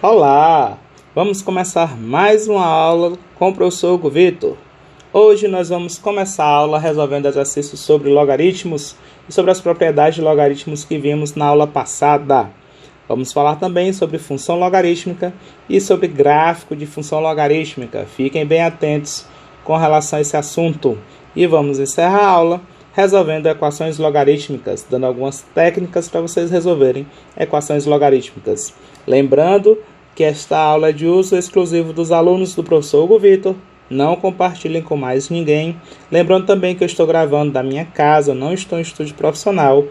Olá! Vamos começar mais uma aula com o professor Hugo Vitor. Hoje nós vamos começar a aula resolvendo exercícios sobre logaritmos e sobre as propriedades de logaritmos que vimos na aula passada. Vamos falar também sobre função logarítmica e sobre gráfico de função logarítmica. Fiquem bem atentos com relação a esse assunto. E vamos encerrar a aula resolvendo equações logarítmicas, dando algumas técnicas para vocês resolverem equações logarítmicas. Lembrando que esta aula é de uso exclusivo dos alunos do professor Hugo Vitor. Não compartilhem com mais ninguém. Lembrando também que eu estou gravando da minha casa, eu não estou em estúdio profissional.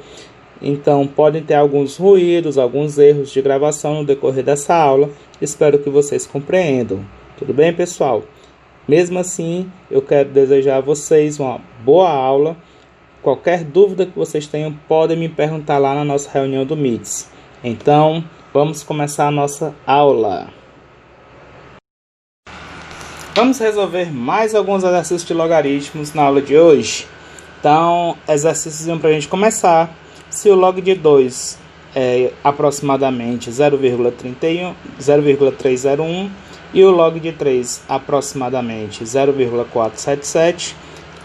Então podem ter alguns ruídos, alguns erros de gravação no decorrer dessa aula. Espero que vocês compreendam. Tudo bem, pessoal? Mesmo assim, eu quero desejar a vocês uma boa aula. Qualquer dúvida que vocês tenham, podem me perguntar lá na nossa reunião do Meets. Então, vamos começar a nossa aula. Vamos resolver mais alguns exercícios de logaritmos na aula de hoje. Então, exercícios para a gente começar. Se o log de 2 é aproximadamente 0,301 e o log de 3 aproximadamente 0,477,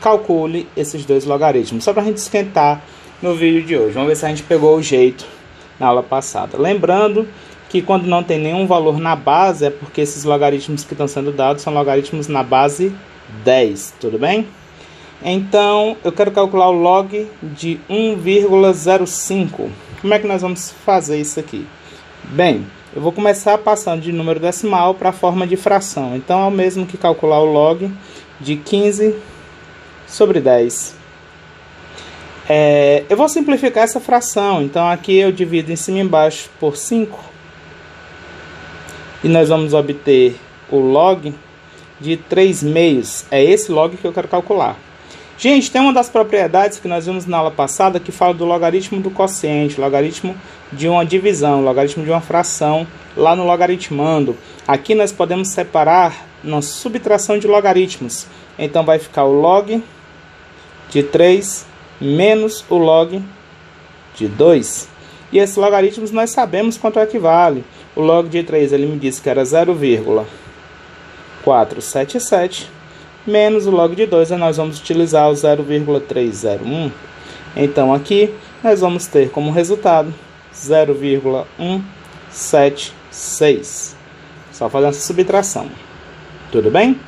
calcule esses dois logaritmos. Só para a gente esquentar no vídeo de hoje. Vamos ver se a gente pegou o jeito na aula passada. Lembrando que quando não tem nenhum valor na base, é porque esses logaritmos que estão sendo dados são logaritmos na base 10, tudo bem? Então, eu quero calcular o log de 1,05. Como é que nós vamos fazer isso aqui? Bem, eu vou começar passando de número decimal para a forma de fração. Então, é o mesmo que calcular o log de 15 sobre 10. Eu vou simplificar essa fração. Então, aqui eu divido em cima e embaixo por 5. E nós vamos obter o log de 3/2. É esse log que eu quero calcular. Gente, tem uma das propriedades que nós vimos na aula passada que fala do logaritmo do quociente, logaritmo de uma divisão, logaritmo de uma fração, lá no logaritmando. Aqui nós podemos separar na subtração de logaritmos. Então vai ficar o log de 3 menos o log de 2. E esses logaritmos nós sabemos quanto equivale. O log de 3 ele me disse que era 0,477. Menos o log de 2, nós vamos utilizar o 0,301. Então, aqui, nós vamos ter como resultado 0,176. Só fazendo essa subtração. Tudo bem?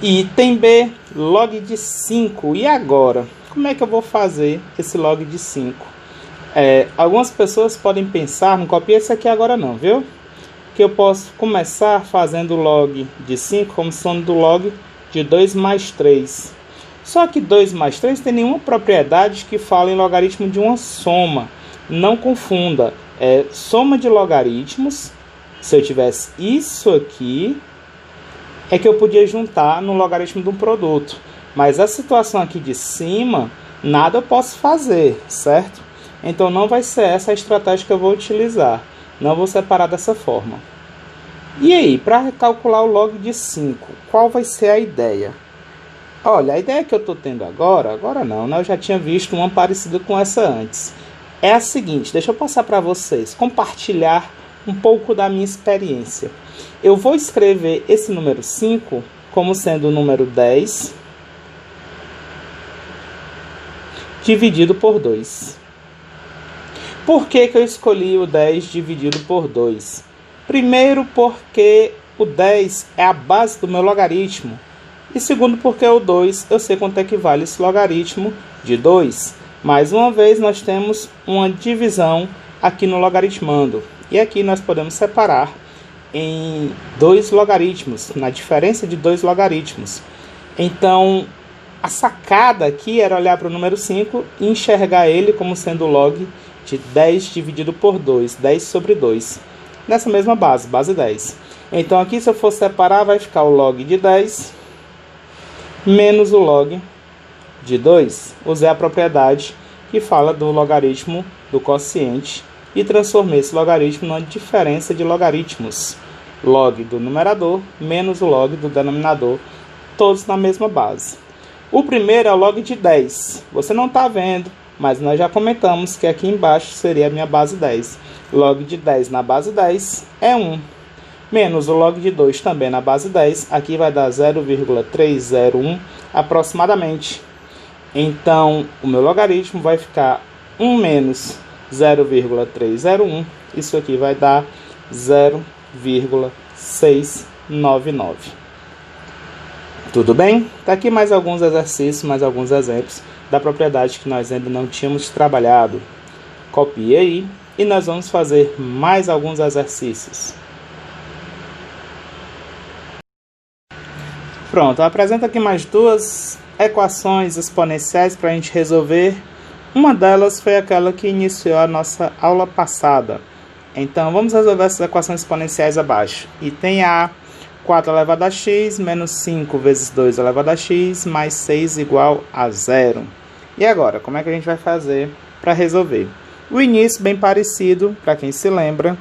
Item B, log de 5. E agora? Como é que eu vou fazer esse log de 5? Algumas pessoas podem pensar, não copia isso aqui agora não, viu? Que eu posso começar fazendo o log de 5 como sendo do log de 2 mais 3. Só que 2 mais 3 tem nenhuma propriedade que fala em logaritmo de uma soma. Não confunda. Soma de logaritmos. Se eu tivesse isso aqui, é que eu podia juntar no logaritmo de um produto. Mas a situação aqui de cima, nada eu posso fazer, certo? Então não vai ser essa a estratégia que eu vou utilizar. Não vou separar dessa forma. E aí, para calcular o log de 5, qual vai ser a ideia? Olha, a ideia que eu estou tendo agora não, né? Eu já tinha visto uma parecida com essa antes. É a seguinte, deixa eu passar para vocês, compartilhar um pouco da minha experiência. Eu vou escrever esse número 5 como sendo o número 10 dividido por 2. Por que eu escolhi o 10 dividido por 2? Primeiro, porque o 10 é a base do meu logaritmo. E segundo, porque o 2, eu sei quanto equivale esse logaritmo de 2. Mais uma vez, nós temos uma divisão aqui no logaritmando. E aqui nós podemos separar em dois logaritmos, na diferença de dois logaritmos. Então, a sacada aqui era olhar para o número 5 e enxergar ele como sendo o log de 10 dividido por 2, 10 sobre 2. Nessa mesma base, base 10. Então aqui, se eu for separar, vai ficar o log de 10 menos o log de 2. Usei a propriedade que fala do logaritmo do quociente e transformei esse logaritmo numa diferença de logaritmos. Log do numerador menos o log do denominador, todos na mesma base. O primeiro é o log de 10. Você não está vendo, mas nós já comentamos que aqui embaixo seria a minha base 10. Log de 10 na base 10 é 1. Menos o log de 2 também na base 10, aqui vai dar 0,301 aproximadamente. Então, o meu logaritmo vai ficar 1 menos 0,301, isso aqui vai dar 0,699. Tudo bem? Tá aqui mais alguns exercícios, mais alguns exemplos da propriedade que nós ainda não tínhamos trabalhado. Copie aí e nós vamos fazer mais alguns exercícios. Pronto, eu apresento aqui mais duas equações exponenciais para a gente resolver. Uma delas foi aquela que iniciou a nossa aula passada. Então, vamos resolver essas equações exponenciais abaixo. Item A, 4 elevado a x menos 5 vezes 2 elevado a x mais 6 igual a 0. E agora, como é que a gente vai fazer para resolver? O início bem parecido, para quem se lembra.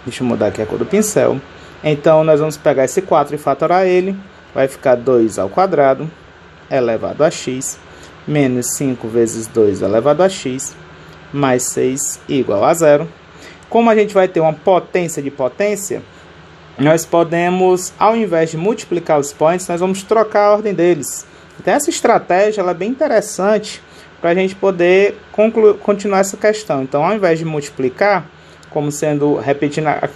Deixa eu mudar aqui a cor do pincel. Então, nós vamos pegar esse 4 e fatorar ele. Vai ficar 2 ao quadrado elevado a x menos 5 vezes 2 elevado a x mais 6 igual a 0. Como a gente vai ter uma potência de potência, nós podemos, ao invés de multiplicar os expoentes, nós vamos trocar a ordem deles. Então, essa estratégia ela é bem interessante para a gente poder continuar essa questão. Então, ao invés de multiplicar, como sendo,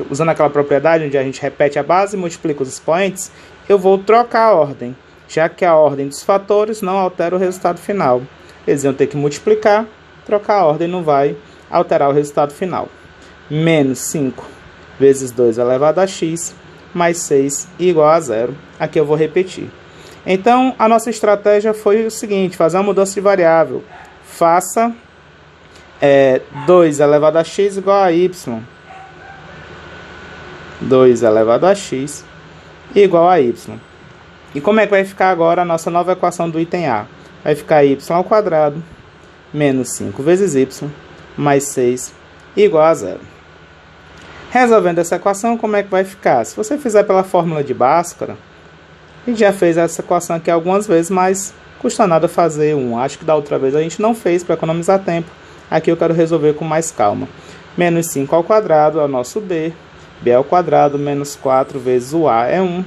usando aquela propriedade onde a gente repete a base e multiplica os expoentes, eu vou trocar a ordem, já que a ordem dos fatores não altera o resultado final. Eles iam ter que multiplicar, trocar a ordem não vai alterar o resultado final. Menos 5 vezes 2 elevado a x mais 6 igual a 0. Aqui eu vou repetir. Então, a nossa estratégia foi o seguinte, fazer uma mudança de variável. Faça 2 elevado a x igual a y. 2 elevado a x igual a y. E como é que vai ficar agora a nossa nova equação do item A? Vai ficar y ao quadrado menos 5 vezes y mais 6 igual a 0. Resolvendo essa equação, como é que vai ficar? Se você fizer pela fórmula de Bhaskara, a gente já fez essa equação aqui algumas vezes, mas custa nada fazer um. Acho que da outra vez a gente não fez para economizar tempo. Aqui eu quero resolver com mais calma. Menos 5 ao quadrado é o nosso b. b ao quadrado menos 4 vezes o a é 1,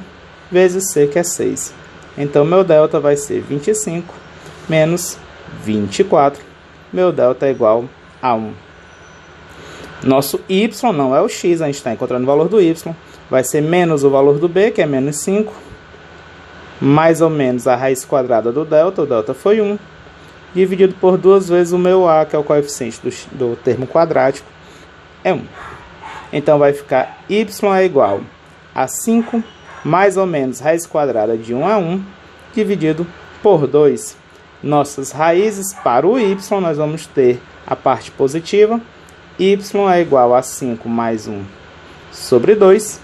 vezes c, que é 6. Então, meu delta vai ser 25 menos 24. Meu delta é igual a 1. Nosso y não é o x, a gente está encontrando o valor do y. Vai ser menos o valor do b, que é menos 5. Mais ou menos a raiz quadrada do delta, o delta foi 1. Dividido por 2 vezes o meu a, que é o coeficiente do termo quadrático, é 1. Então, vai ficar y é igual a 5, mais ou menos raiz quadrada de 1 a 1, dividido por 2. Nossas raízes para o y, nós vamos ter a parte positiva. Y é igual a 5 mais 1 sobre 2.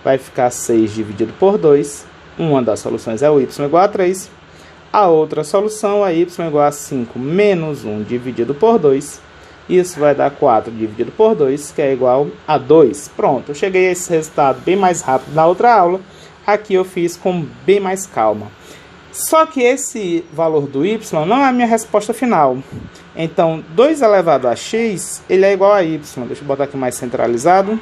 Vai ficar 6 dividido por 2. Uma das soluções é o y igual a 3. A outra solução é y igual a 5 menos 1 dividido por 2. Isso vai dar 4 dividido por 2, que é igual a 2. Pronto, eu cheguei a esse resultado bem mais rápido na outra aula. Aqui eu fiz com bem mais calma. Só que esse valor do y não é a minha resposta final. Então, 2 elevado a x, ele é igual a y. Deixa eu botar aqui mais centralizado.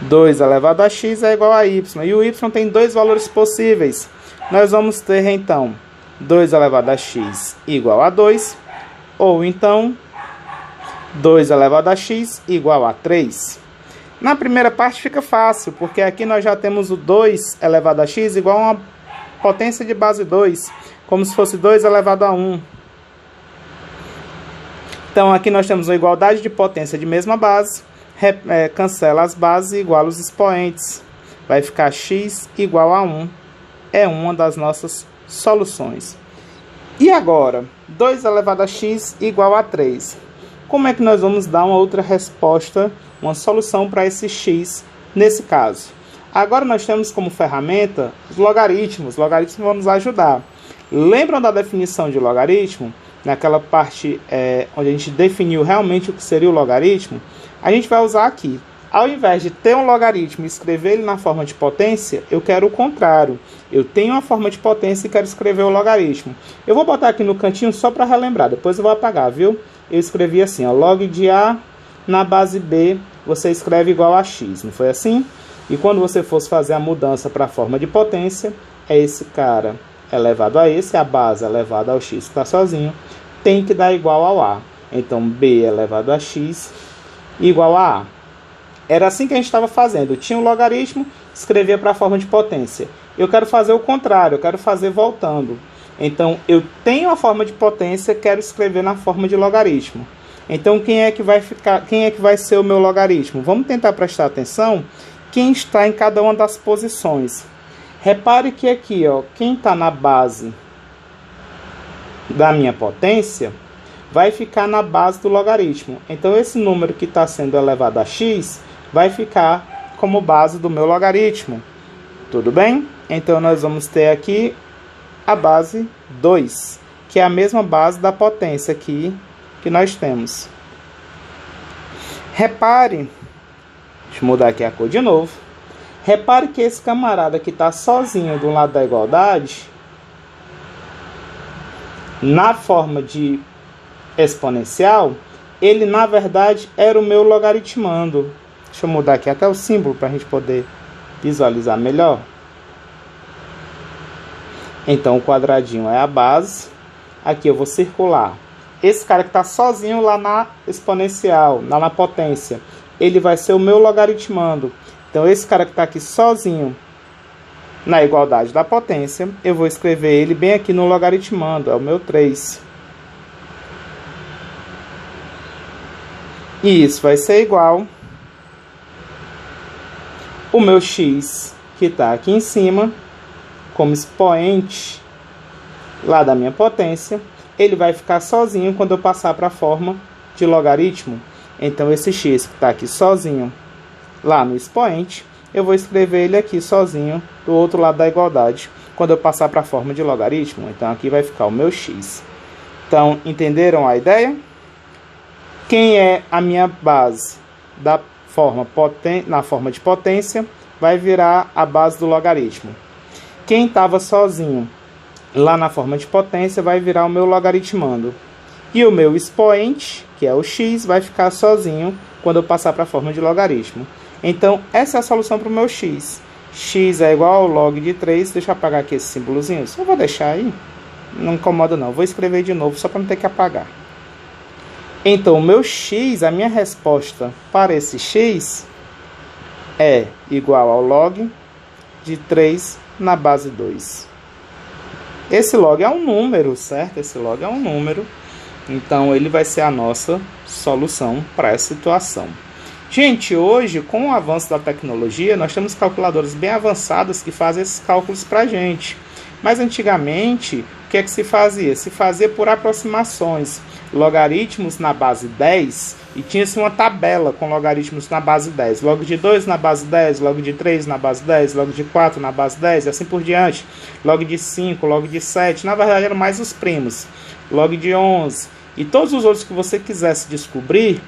2 elevado a x é igual a y. E o y tem dois valores possíveis. Nós vamos ter, então, 2 elevado a x igual a 2. Ou, então, 2 elevado a x igual a 3. Na primeira parte fica fácil, porque aqui nós já temos o 2 elevado a x igual a uma potência de base 2, como se fosse 2 elevado a 1. Então, aqui nós temos uma igualdade de potência de mesma base, cancela as bases e iguala os expoentes. Vai ficar x igual a 1. É uma das nossas soluções. E agora, 2 elevado a x igual a 3. Como é que nós vamos dar uma outra resposta, uma solução para esse x nesse caso? Agora nós temos como ferramenta os logaritmos. Os logaritmos vão nos ajudar. Lembram da definição de logaritmo? Naquela parte onde a gente definiu realmente o que seria o logaritmo? A gente vai usar aqui. Ao invés de ter um logaritmo e escrever ele na forma de potência, eu quero o contrário. Eu tenho uma forma de potência e quero escrever o logaritmo. Eu vou botar aqui no cantinho só para relembrar, depois eu vou apagar, viu? Eu escrevi assim, ó, log de A na base B, você escreve igual a x, não foi assim? E quando você fosse fazer a mudança para a forma de potência, é esse cara elevado a esse, a base elevada ao x que está sozinho, tem que dar igual ao A. Então, B elevado a x igual a A. Era assim que a gente estava fazendo. Eu tinha um logaritmo, escrevia para a forma de potência. Eu quero fazer o contrário, eu quero fazer voltando. Então, eu tenho a forma de potência, quero escrever na forma de logaritmo. Então, quem é que vai ser o meu logaritmo? Vamos tentar prestar atenção quem está em cada uma das posições. Repare que aqui, ó, quem está na base da minha potência vai ficar na base do logaritmo. Então, esse número que está sendo elevado a x vai ficar como base do meu logaritmo. Tudo bem? Então, nós vamos ter aqui a base 2, que é a mesma base da potência aqui que nós temos. Repare, deixa eu mudar aqui a cor de novo. Repare que esse camarada que está sozinho do lado da igualdade, na forma de exponencial, ele na verdade era o meu logaritmando. Deixa eu mudar aqui até o símbolo para a gente poder visualizar melhor. Então o quadradinho é a base. Aqui eu vou circular. Esse cara que está sozinho lá na exponencial, lá na potência, ele vai ser o meu logaritmando. Então esse cara que está aqui sozinho na igualdade da potência, eu vou escrever ele bem aqui no logaritmando, é o meu 3. E isso vai ser igual o meu x, que está aqui em cima, como expoente lá da minha potência, ele vai ficar sozinho quando eu passar para a forma de logaritmo. Então, esse x que está aqui sozinho lá no expoente, eu vou escrever ele aqui sozinho do outro lado da igualdade, quando eu passar para a forma de logaritmo. Então, aqui vai ficar o meu x. Então, entenderam a ideia? Quem é a minha base da forma na forma de potência vai virar a base do logaritmo. Quem estava sozinho lá na forma de potência vai virar o meu logaritmando. E o meu expoente, que é o x, vai ficar sozinho quando eu passar para a forma de logaritmo. Então, essa é a solução para o meu x. X é igual ao log de 3. Deixa eu apagar aqui esse símbolozinho. Só vou deixar aí. Não incomoda não. Vou escrever de novo só para não ter que apagar. Então, o meu x, a minha resposta para esse x é igual ao log de 3 na base 2. Esse log é um número, certo? Esse log é um número. Então, ele vai ser a nossa solução para essa situação. Gente, hoje, com o avanço da tecnologia, nós temos calculadoras bem avançadas que fazem esses cálculos para a gente. Mas, antigamente, o que é que se fazia? Se fazia por aproximações. Logaritmos na base 10, e tinha-se uma tabela com logaritmos na base 10. Log de 2 na base 10, log de 3 na base 10, log de 4 na base 10, e assim por diante. Log de 5, log de 7, na verdade eram mais os primos. Log de 11, e todos os outros que você quisesse descobrir,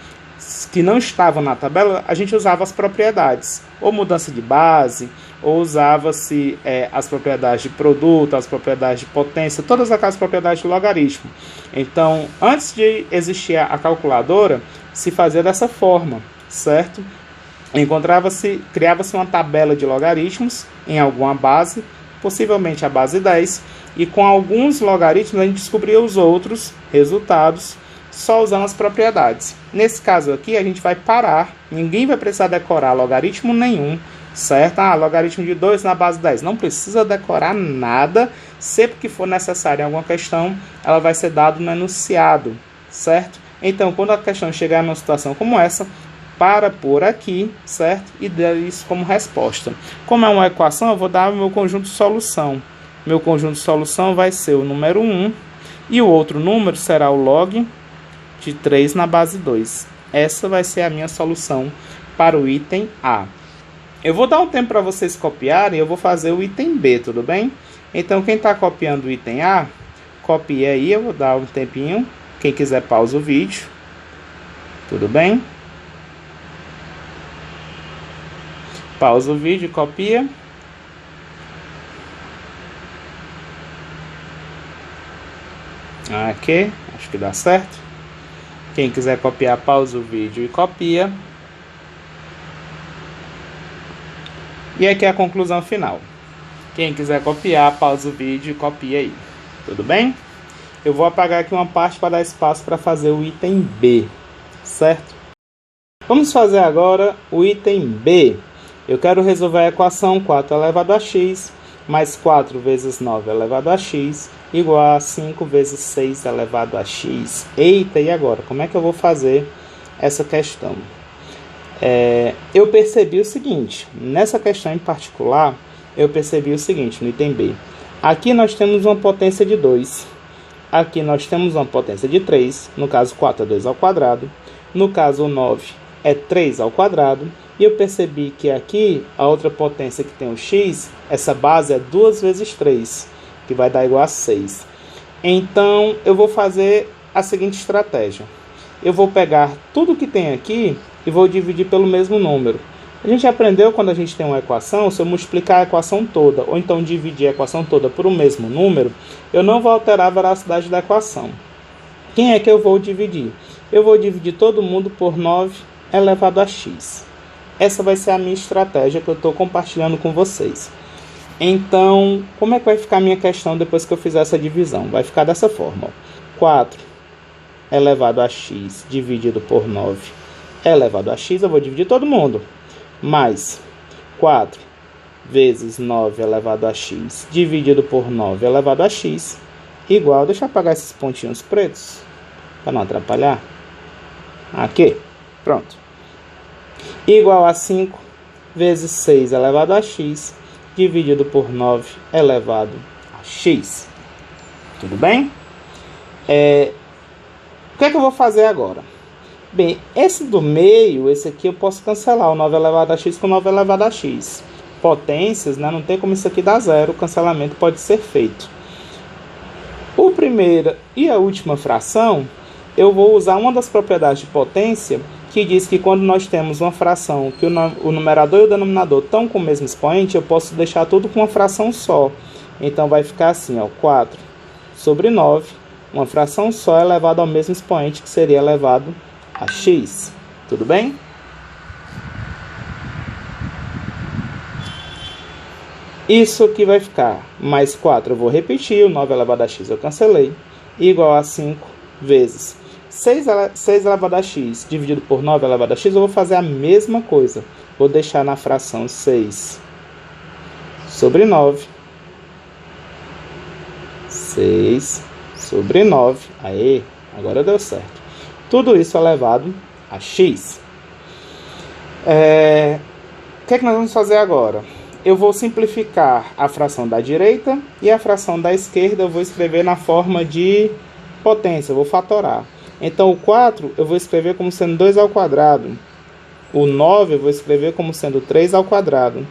que não estavam na tabela, a gente usava as propriedades, ou mudança de base, ou usava-se as propriedades de produto, as propriedades de potência, todas aquelas propriedades de logaritmo. Então, antes de existir a calculadora, se fazia dessa forma, certo? Criava-se uma tabela de logaritmos em alguma base, possivelmente a base 10, e com alguns logaritmos a gente descobria os outros resultados só usando as propriedades. Nesse caso aqui, a gente vai parar, ninguém vai precisar decorar logaritmo nenhum, certo? Logaritmo de 2 na base 10. Não precisa decorar nada. Sempre que for necessário em alguma questão, ela vai ser dada no enunciado, certo? Então, quando a questão chegar numa situação como essa, para por aqui, certo? E dê isso como resposta. Como é uma equação, eu vou dar o meu conjunto de solução. Meu conjunto de solução vai ser o número 1 e o outro número será o log de 3 na base 2. Essa vai ser a minha solução para o item A. Eu vou dar um tempo para vocês copiarem, eu vou fazer o item B, tudo bem? Então, quem está copiando o item A, copie aí, eu vou dar um tempinho. Quem quiser, pausa o vídeo. Tudo bem? Pausa o vídeo e copia. Aqui, acho que dá certo. Quem quiser copiar, pausa o vídeo e copia. E aqui é a conclusão final. Quem quiser copiar, pausa o vídeo e copia aí. Tudo bem? Eu vou apagar aqui uma parte para dar espaço para fazer o item B, certo? Vamos fazer agora o item B. Eu quero resolver a equação 4 elevado a x mais 4 vezes 9 elevado a x igual a 5 vezes 6 elevado a x. Eita, e agora? Como é que eu vou fazer essa questão? Eu percebi o seguinte, nessa questão em particular, eu percebi o seguinte, no item B. Aqui nós temos uma potência de 2. Aqui nós temos uma potência de 3. No caso, 4 é 2 ao quadrado. No caso, o 9 é 3 ao quadrado. E eu percebi que aqui, a outra potência que tem o x, essa base é 2 vezes 3, que vai dar igual a 6. Então, eu vou fazer a seguinte estratégia. Eu vou pegar tudo que tem aqui e vou dividir pelo mesmo número. A gente aprendeu quando a gente tem uma equação, se eu multiplicar a equação toda, ou então dividir a equação toda por o mesmo número, eu não vou alterar a veracidade da equação. Quem é que eu vou dividir? Eu vou dividir todo mundo por 9 elevado a x. Essa vai ser a minha estratégia que eu estou compartilhando com vocês. Então, como é que vai ficar a minha questão depois que eu fizer essa divisão? Vai ficar dessa forma. Ó. 4 elevado a x dividido por 9 elevado a x, eu vou dividir todo mundo. Mais 4 vezes 9 elevado a x dividido por 9 elevado a x igual, deixa eu apagar esses pontinhos pretos para não atrapalhar. Aqui, pronto. Igual a 5 vezes 6 elevado a x dividido por 9 elevado a x. Tudo bem? O que é que eu vou fazer agora? Bem, esse do meio, esse aqui eu posso cancelar, o 9 elevado a x com 9 elevado a x. Potências, né? Não tem como isso aqui dar zero, o cancelamento pode ser feito. O primeiro e a última fração, eu vou usar uma das propriedades de potência, que diz que quando nós temos uma fração que o numerador e o denominador estão com o mesmo expoente, eu posso deixar tudo com uma fração só. Então vai ficar assim, ó, 4 sobre 9, uma fração só elevado ao mesmo expoente, que seria elevado a x. Tudo bem? Isso aqui vai ficar mais 4, eu vou repetir, o 9 elevado a x eu cancelei, igual a 5 vezes 6 elevado a x dividido por 9 elevado a x, eu vou fazer a mesma coisa. Vou deixar na fração 6 sobre 9. 6 sobre 9. Aí, agora deu certo. Tudo isso elevado a x. O que é que nós vamos fazer agora? Eu vou simplificar a fração da direita e a fração da esquerda eu vou escrever na forma de potência, eu vou fatorar. Então, o 4 eu vou escrever como sendo 2 ao quadrado. O 9 eu vou escrever como sendo 3 ao quadrado.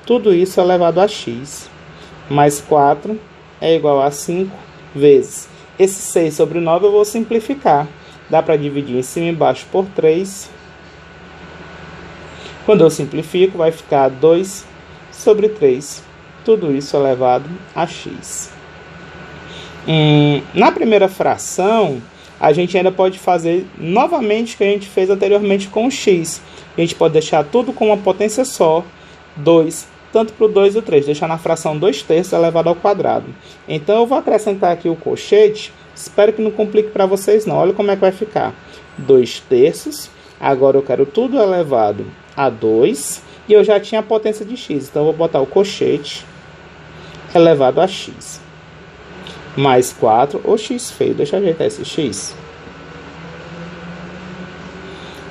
Tudo isso elevado a x. Mais 4 é igual a 5 vezes. Esse 6 sobre 9 eu vou simplificar. Dá para dividir em cima e embaixo por 3. Quando eu simplifico, vai ficar 2 sobre 3. Tudo isso elevado a x. Na primeira fração, a gente ainda pode fazer novamente o que a gente fez anteriormente com o x. A gente pode deixar tudo com uma potência só, 2, tanto para o 2 e o 3. Deixar na fração 2/3 elevado ao quadrado. Então, eu vou acrescentar aqui o colchete. Espero que não complique para vocês não. Olha como é que vai ficar. 2/3. Agora eu quero tudo elevado a 2. E eu já tinha a potência de x. Então, eu vou botar o colchete elevado a x. Mais 4, ou x feio, deixa eu ajeitar esse x.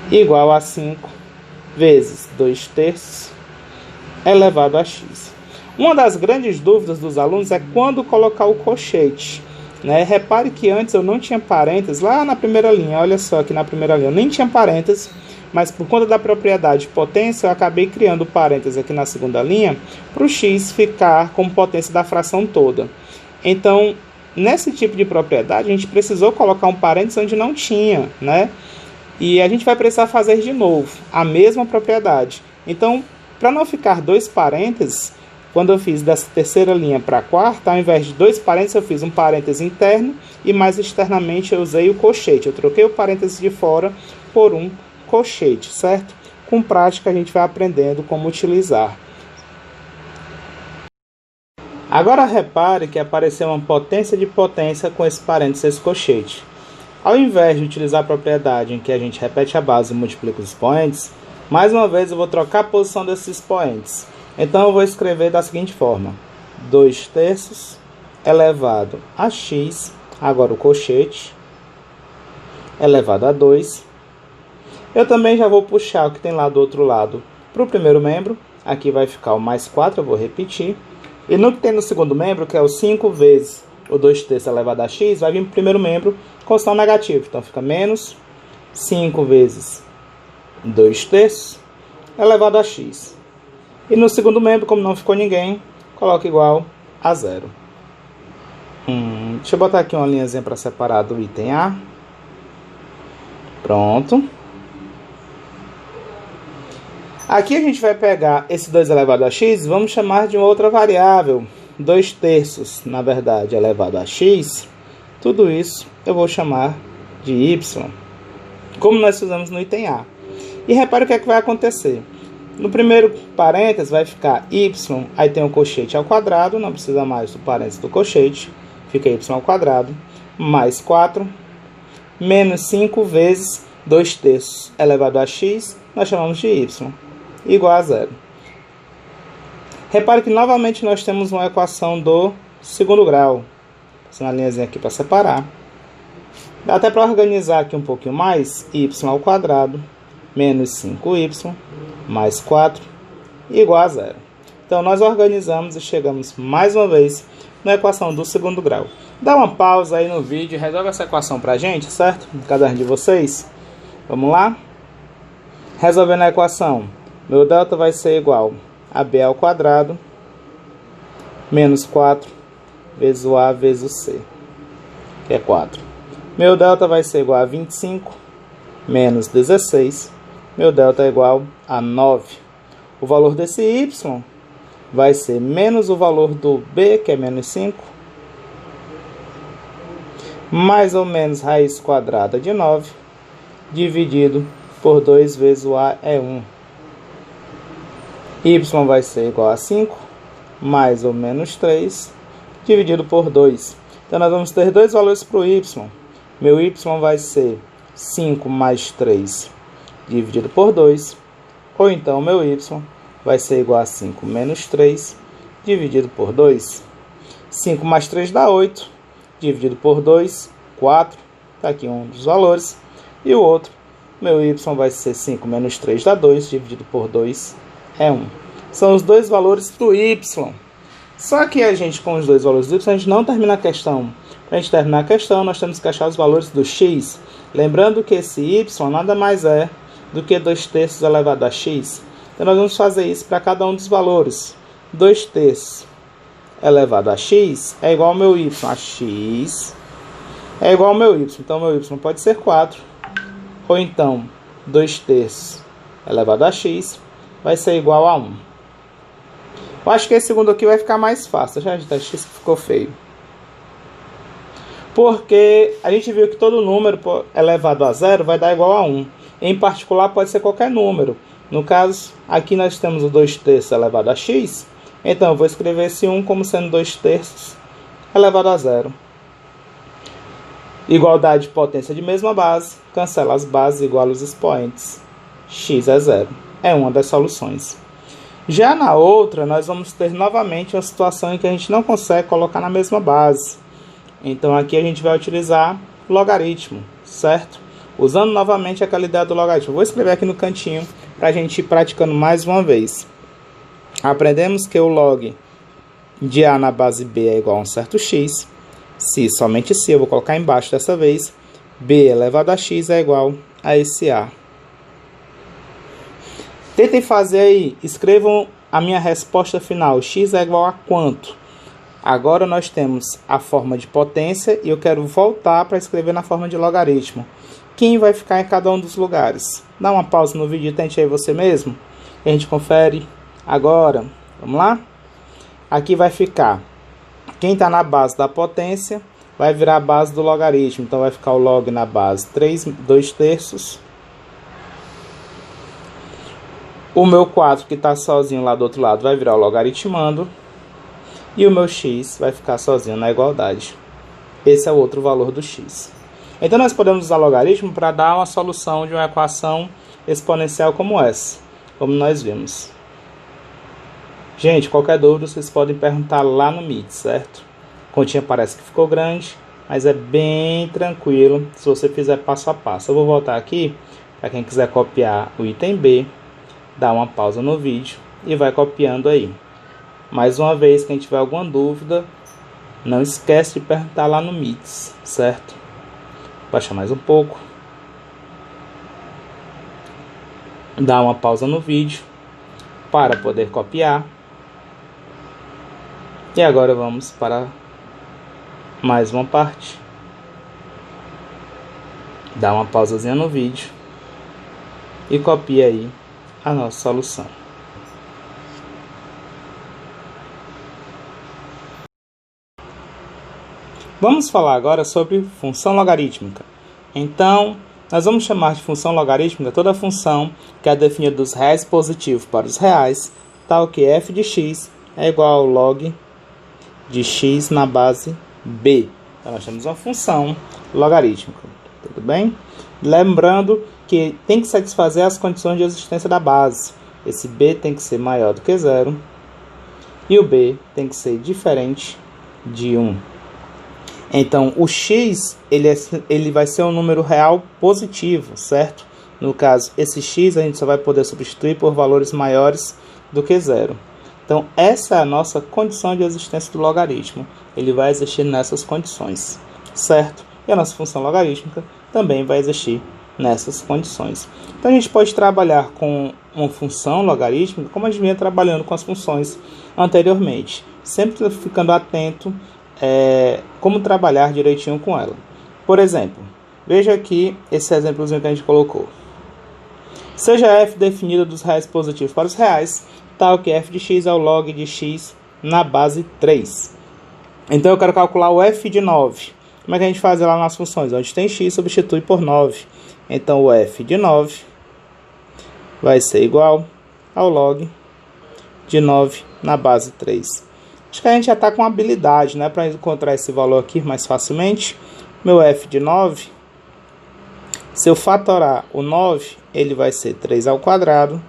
Igual a 5 vezes 2/3 elevado a x. Uma das grandes dúvidas dos alunos é quando colocar o colchete. Né? Repare que antes eu não tinha parênteses lá na primeira linha. Olha só, aqui na primeira linha eu nem tinha parênteses. Mas por conta da propriedade de potência, eu acabei criando parênteses aqui na segunda linha para o x ficar como potência da fração toda. Então, nesse tipo de propriedade, a gente precisou colocar um parênteses onde não tinha, né? E a gente vai precisar fazer de novo a mesma propriedade. Então, Para não ficar dois parênteses, quando eu fiz dessa terceira linha para a quarta, ao invés de dois parênteses, eu fiz um parêntese interno e mais externamente eu usei o colchete. Eu troquei o parêntese de fora por um colchete, certo? Com prática a gente vai aprendendo como utilizar. Agora repare que apareceu uma potência de potência com esse parênteses e esse colchete. Ao invés de utilizar a propriedade em que a gente repete a base e multiplica os expoentes, mais uma vez eu vou trocar a posição desses expoentes. Então eu vou escrever da seguinte forma: 2/3 elevado a x, agora o colchete, elevado a 2. Eu também já vou puxar o que tem lá do outro lado para o primeiro membro. Aqui vai ficar o mais 4, eu vou repetir. E no que tem no segundo membro, que é o 5 vezes o 2/3 elevado a x, vai vir para o primeiro membro com sinal negativo. Então fica menos 5 vezes 2/3 elevado a x. E no segundo membro, como não ficou ninguém, coloca igual a 0. Deixa eu botar aqui uma linhazinha para separar do item A. Pronto. Aqui a gente vai pegar esse 2 elevado a x, vamos chamar de uma outra variável, 2/3, na verdade, elevado a x. Tudo isso eu vou chamar de y, como nós fizemos no item A. E repare o que é que vai acontecer. No primeiro parênteses vai ficar y, aí tem o colchete ao quadrado, não precisa mais do parênteses do colchete, fica y ao quadrado, mais 4, menos 5 vezes 2/3 elevado a x, nós chamamos de y, igual a 0. Repare que novamente nós temos uma equação do segundo grau. Passando a linhazinha aqui para separar. Dá até para organizar aqui um pouquinho mais. Y ao quadrado menos 5y mais 4 igual a 0. Então nós organizamos e chegamos mais uma vez na equação do segundo grau. Dá uma pausa aí no vídeo e resolve essa equação para a gente, certo? No caderno de vocês. Vamos lá? Resolvendo a equação. Meu delta vai ser igual a b ao quadrado menos 4 vezes o a vezes o c, que é 4. Meu delta vai ser igual a 25 menos 16. Meu delta é igual a 9. O valor desse y vai ser menos o valor do b, que é menos 5, mais ou menos raiz quadrada de 9, dividido por 2 vezes o a é 1. Y vai ser igual a 5, mais ou menos 3, dividido por 2. Então, nós vamos ter dois valores para o y. Meu y vai ser 5 mais 3, dividido por 2. Ou então, meu y vai ser igual a 5 menos 3, dividido por 2. 5 mais 3 dá 8, dividido por 2, 4. Está aqui um dos valores. E o outro, meu y vai ser 5 menos 3 dá 2, dividido por 2 é 1. São os dois valores para o y. Só que a gente, com os dois valores do y, a gente não termina a questão. Para a gente terminar a questão, nós temos que achar os valores do x. Lembrando que esse y nada mais é do que 2/3 elevado a x. Então, nós vamos fazer isso para cada um dos valores. 2/3 elevado a x é igual ao meu y. A x é igual ao meu y. Então, meu y pode ser 4. Ou então, 2/3 elevado a x vai ser igual a 1. Eu acho que esse segundo aqui vai ficar mais fácil. Já a x ficou feio. Porque a gente viu que todo número elevado a 0 vai dar igual a 1. Em particular, pode ser qualquer número. No caso, aqui nós temos o 2/3 elevado a x. Então, eu vou escrever esse 1 como sendo 2/3 elevado a 0. Igualdade de potência de mesma base. Cancela as bases igual aos expoentes. X é 0. É uma das soluções. Já na outra, nós vamos ter novamente uma situação em que a gente não consegue colocar na mesma base. Então, aqui a gente vai utilizar logaritmo, certo? Usando novamente aquela ideia do logaritmo. Vou escrever aqui no cantinho para a gente ir praticando mais uma vez. Aprendemos que o log de a na base b é igual a um certo x. Se, somente se, eu vou colocar embaixo dessa vez. B elevado a x é igual a esse a. Tentem fazer aí, escrevam a minha resposta final. X é igual a quanto? Agora nós temos a forma de potência e eu quero voltar para escrever na forma de logaritmo. Quem vai ficar em cada um dos lugares? Dá uma pausa no vídeo e tente aí você mesmo. A gente confere Agora, vamos lá? Aqui vai ficar, quem está na base da potência, vai virar a base do logaritmo. Então, vai ficar o log na base 2/3. O meu 4, que está sozinho lá do outro lado, vai virar o logaritmando. E o meu x vai ficar sozinho na igualdade. Esse é o outro valor do x. Então, nós podemos usar logaritmo para dar uma solução de uma equação exponencial como essa, como nós vimos. Gente, qualquer dúvida vocês podem perguntar lá no Meet, certo? A continha parece que ficou grande, mas é bem tranquilo se você fizer passo a passo. Eu vou voltar aqui, para quem quiser copiar o item B, dá uma pausa no vídeo e vai copiando aí. Mais uma vez, quem tiver alguma dúvida, não esquece de perguntar lá no Meet, certo? Vou baixar mais um pouco. Dá uma pausa no vídeo para poder copiar. E agora vamos para mais uma parte. Dá uma pausazinha no vídeo e copia aí a nossa solução. Vamos falar agora sobre função logarítmica. Então, nós vamos chamar de função logarítmica toda função que é definida dos reais positivos para os reais, tal que f de x é igual ao log de x na base b. Então, nós temos uma função logarítmica, tudo bem? Lembrando que tem que satisfazer as condições de existência da base. Esse b tem que ser maior do que 0 e o b tem que ser diferente de 1. Então, o x ele vai ser um número real positivo, certo? No caso, esse x a gente só vai poder substituir por valores maiores do que 0. Então, essa é a nossa condição de existência do logaritmo. Ele vai existir nessas condições, certo? E a nossa função logarítmica também vai existir nessas condições. Então, a gente pode trabalhar com uma função logarítmica como a gente vinha trabalhando com as funções anteriormente, sempre ficando atento como trabalhar direitinho com ela. Por exemplo, veja aqui esse exemplozinho que a gente colocou. Seja f definida dos reais positivos para os reais, tal que f de x é o log de x na base 3. Então eu quero calcular o f de 9. Como é que a gente faz lá nas funções? Onde tem x, substitui por 9. Então o f de 9 vai ser igual ao log de 9 na base 3. Acho que a gente já está com habilidade, né, para encontrar esse valor aqui mais facilmente. Meu f de 9, se eu fatorar o 9, ele vai ser 3 ao quadrado.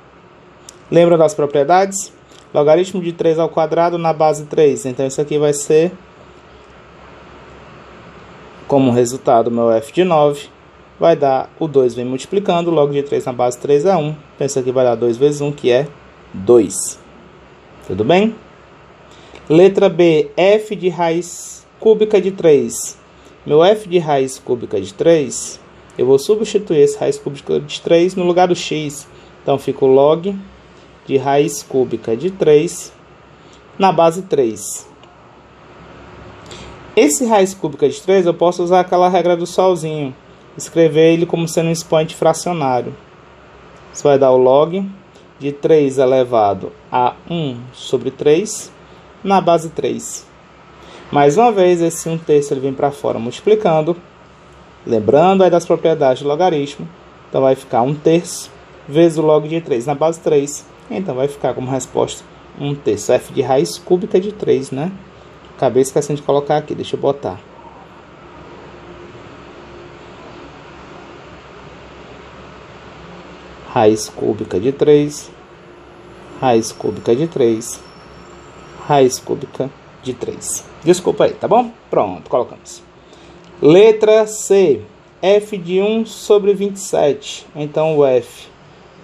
Lembra das propriedades? Logaritmo de 3 ao quadrado na base 3. Então, isso aqui vai ser, como resultado, meu f de 9 vai dar o 2 vem multiplicando. Log de 3 na base 3 é 1. Então, isso aqui vai dar 2 vezes 1, que é 2. Tudo bem? Letra B, f de raiz cúbica de 3. Meu f de raiz cúbica de 3, eu vou substituir esse raiz cúbica de 3 no lugar do x. Então, fica o log de raiz cúbica de 3 na base 3. Esse raiz cúbica de 3, eu posso usar aquela regra do solzinho. Escrever ele como sendo um expoente fracionário. Isso vai dar o log de 3 elevado a 1 sobre 3 na base 3. Mais uma vez, esse 1/3 ele vem para fora multiplicando. Lembrando aí das propriedades do logaritmo. Então, vai ficar 1/3 vezes o log de 3 na base 3. Então, vai ficar como resposta 1/3. F de raiz cúbica de 3, né? Acabei esquecendo de colocar aqui. Deixa eu botar. Raiz cúbica de 3. Raiz cúbica de 3. Raiz cúbica de 3. Desculpa aí, tá bom? Pronto, colocamos. Letra C. F de 1 sobre 27. Então, o F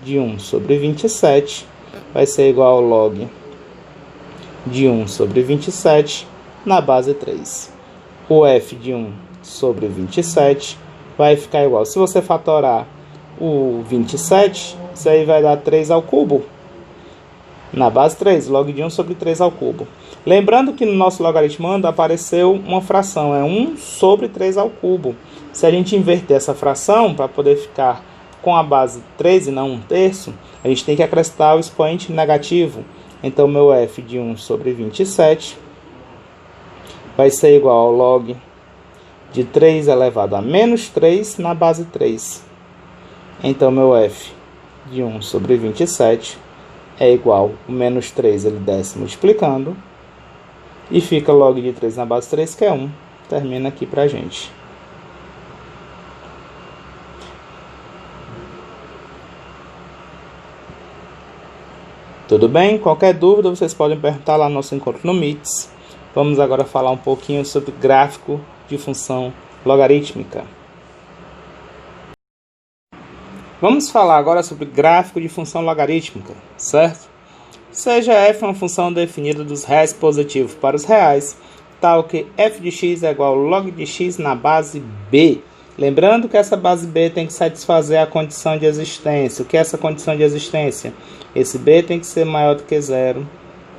de 1 sobre 27 vai ser igual ao log de 1 sobre 27 na base 3. O F de 1 sobre 27 vai ficar igual. Se você fatorar o 27, isso aí vai dar 3 ao cubo. Na base 3, log de 1 sobre 3 ao cubo. Lembrando que no nosso logaritmando apareceu uma fração, é 1 sobre 3 ao cubo. Se a gente inverter essa fração, para poder ficar com a base 3 e não 1/3, a gente tem que acrescentar o expoente negativo. Então, meu f de 1 sobre 27 vai ser igual ao log de 3 elevado a menos 3 na base 3. Então, meu f de 1 sobre 27 é igual ao menos 3, ele desce multiplicando, e fica log de 3 na base 3, que é 1. Termina aqui pra gente. Tudo bem? Qualquer dúvida, vocês podem perguntar lá no nosso encontro no Meets. Vamos agora falar um pouquinho sobre gráfico de função logarítmica. Vamos falar agora sobre gráfico de função logarítmica, certo? Seja f uma função definida dos reais positivos para os reais, tal que f de x é igual ao log de x na base b. Lembrando que essa base b tem que satisfazer a condição de existência. O que é essa condição de existência? Esse b tem que ser maior do que 0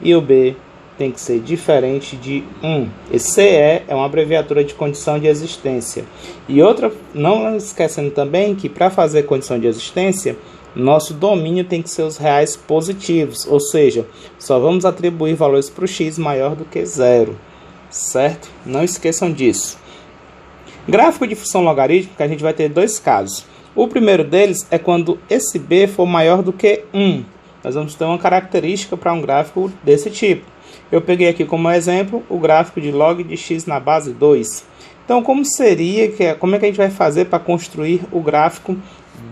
e o b tem que ser diferente de 1. Esse CE é uma abreviatura de condição de existência. E outra, não esquecendo também que para fazer condição de existência, nosso domínio tem que ser os reais positivos, ou seja, só vamos atribuir valores para o x maior do que 0, certo? Não esqueçam disso. Gráfico de função logarítmica, a gente vai ter dois casos. O primeiro deles é quando esse b for maior do que 1. Nós vamos ter uma característica para um gráfico desse tipo. Eu peguei aqui como exemplo o gráfico de log de x na base 2. Então, como é que a gente vai fazer para construir o gráfico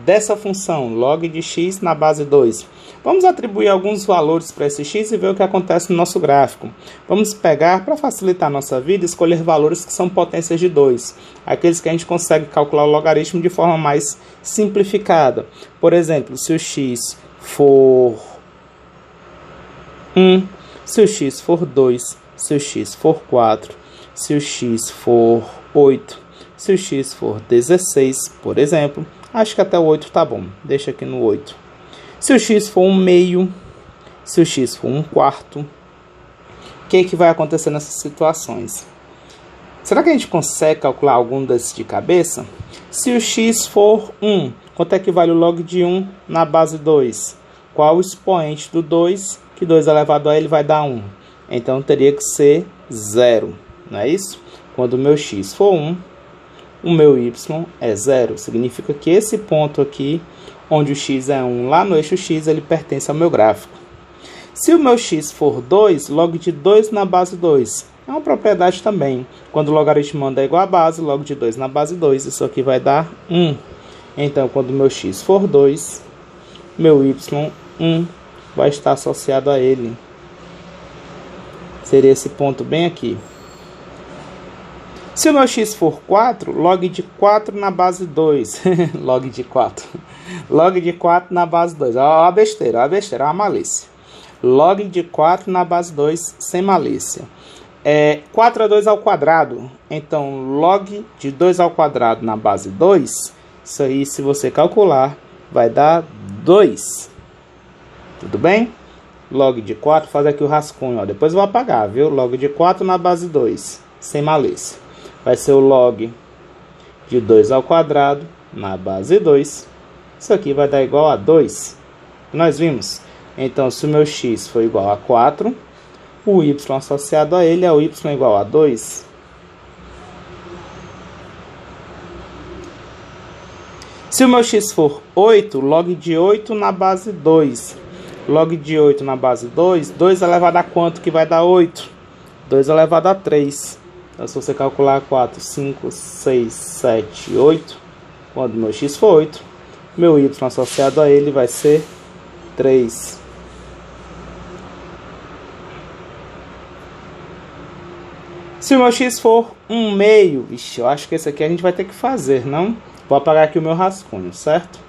dessa função, log de x na base 2? Vamos atribuir alguns valores para esse x e ver o que acontece no nosso gráfico. Vamos pegar, para facilitar a nossa vida, escolher valores que são potências de 2. Aqueles que a gente consegue calcular o logaritmo de forma mais simplificada. Por exemplo, se o x for 1, se o x for 2, se o x for 4, se o x for 8, se o x for 16, por exemplo. Acho que até o 8 tá bom, deixa aqui no 8. Se o x for 1 meio, se o x for 1 quarto, o que vai acontecer nessas situações? Será que a gente consegue calcular algum desses de cabeça? Se o x for 1, quanto é que vale o log de 1 na base 2? Qual o expoente do 2? Que 2 elevado a ele vai dar 1. Então, teria que ser 0, não é isso? Quando o meu x for 1, o meu y é 0. Significa que esse ponto aqui, onde o x é 1, lá no eixo x, ele pertence ao meu gráfico. Se o meu x for 2, log de 2 na base 2. É uma propriedade também. Quando o logaritmo é igual à base, log de 2 na base 2, isso aqui vai dar 1. Então, quando o meu x for 2, meu y 1 vai estar associado a ele. Seria esse ponto bem aqui. Se o meu x for 4, log de 4 na base 2. Log de 4. Log de 4 na base 2. Ó a besteira, ó a malícia. Log de 4 na base 2 sem malícia. 4 é 2 ao quadrado. Então, log de 2 ao quadrado na base 2. Isso aí, se você calcular, vai dar 2. Tudo bem? Log de 4, faz aqui o rascunho, ó. Depois eu vou apagar, viu? Log de 4 na base 2, sem malícia. Vai ser o log de 2 ao quadrado na base 2. Isso aqui vai dar igual a 2. Nós vimos. Então, se o meu x for igual a 4, o y associado a ele é o y igual a 2. Se o meu x for 8, log de 8 na base 2. Log de 8 na base 2, 2 elevado a quanto que vai dar 8? 2 elevado a 3. Então, se você calcular 4, 5, 6, 7, 8, quando meu x for 8, meu y associado a ele vai ser 3. Se o meu x for 1 meio, vixe, eu acho que esse aqui a gente vai ter que fazer, não? Vou apagar aqui o meu rascunho, certo?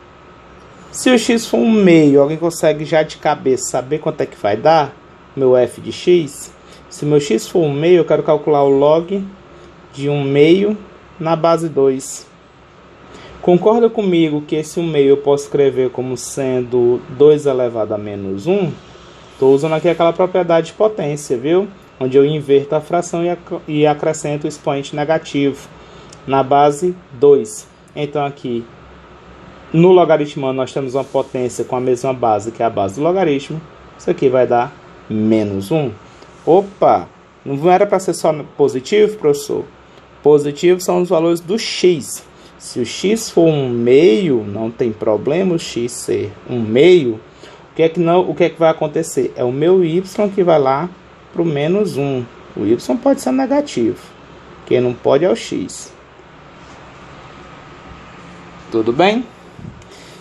Se o x for 1 meio, alguém consegue já de cabeça saber quanto é que vai dar? Meu f de x? Se meu x for 1 meio, eu quero calcular o log de 1 meio na base 2. Concorda comigo que esse 1 meio eu posso escrever como sendo 2 elevado a menos 1? Estou usando aqui aquela propriedade de potência, viu? Onde eu inverto a fração e acrescento o expoente negativo na base 2. Então aqui No logaritmando nós temos uma potência com a mesma base que é a base do logaritmo. Isso aqui vai dar menos 1. Opa! Não era para ser só positivo, professor? Positivo são os valores do x. Se o x for 1/2, não tem problema o x ser 1/2. O que é que vai acontecer? É o meu y que vai lá para o menos 1. O y pode ser negativo. Quem não pode é o x. Tudo bem?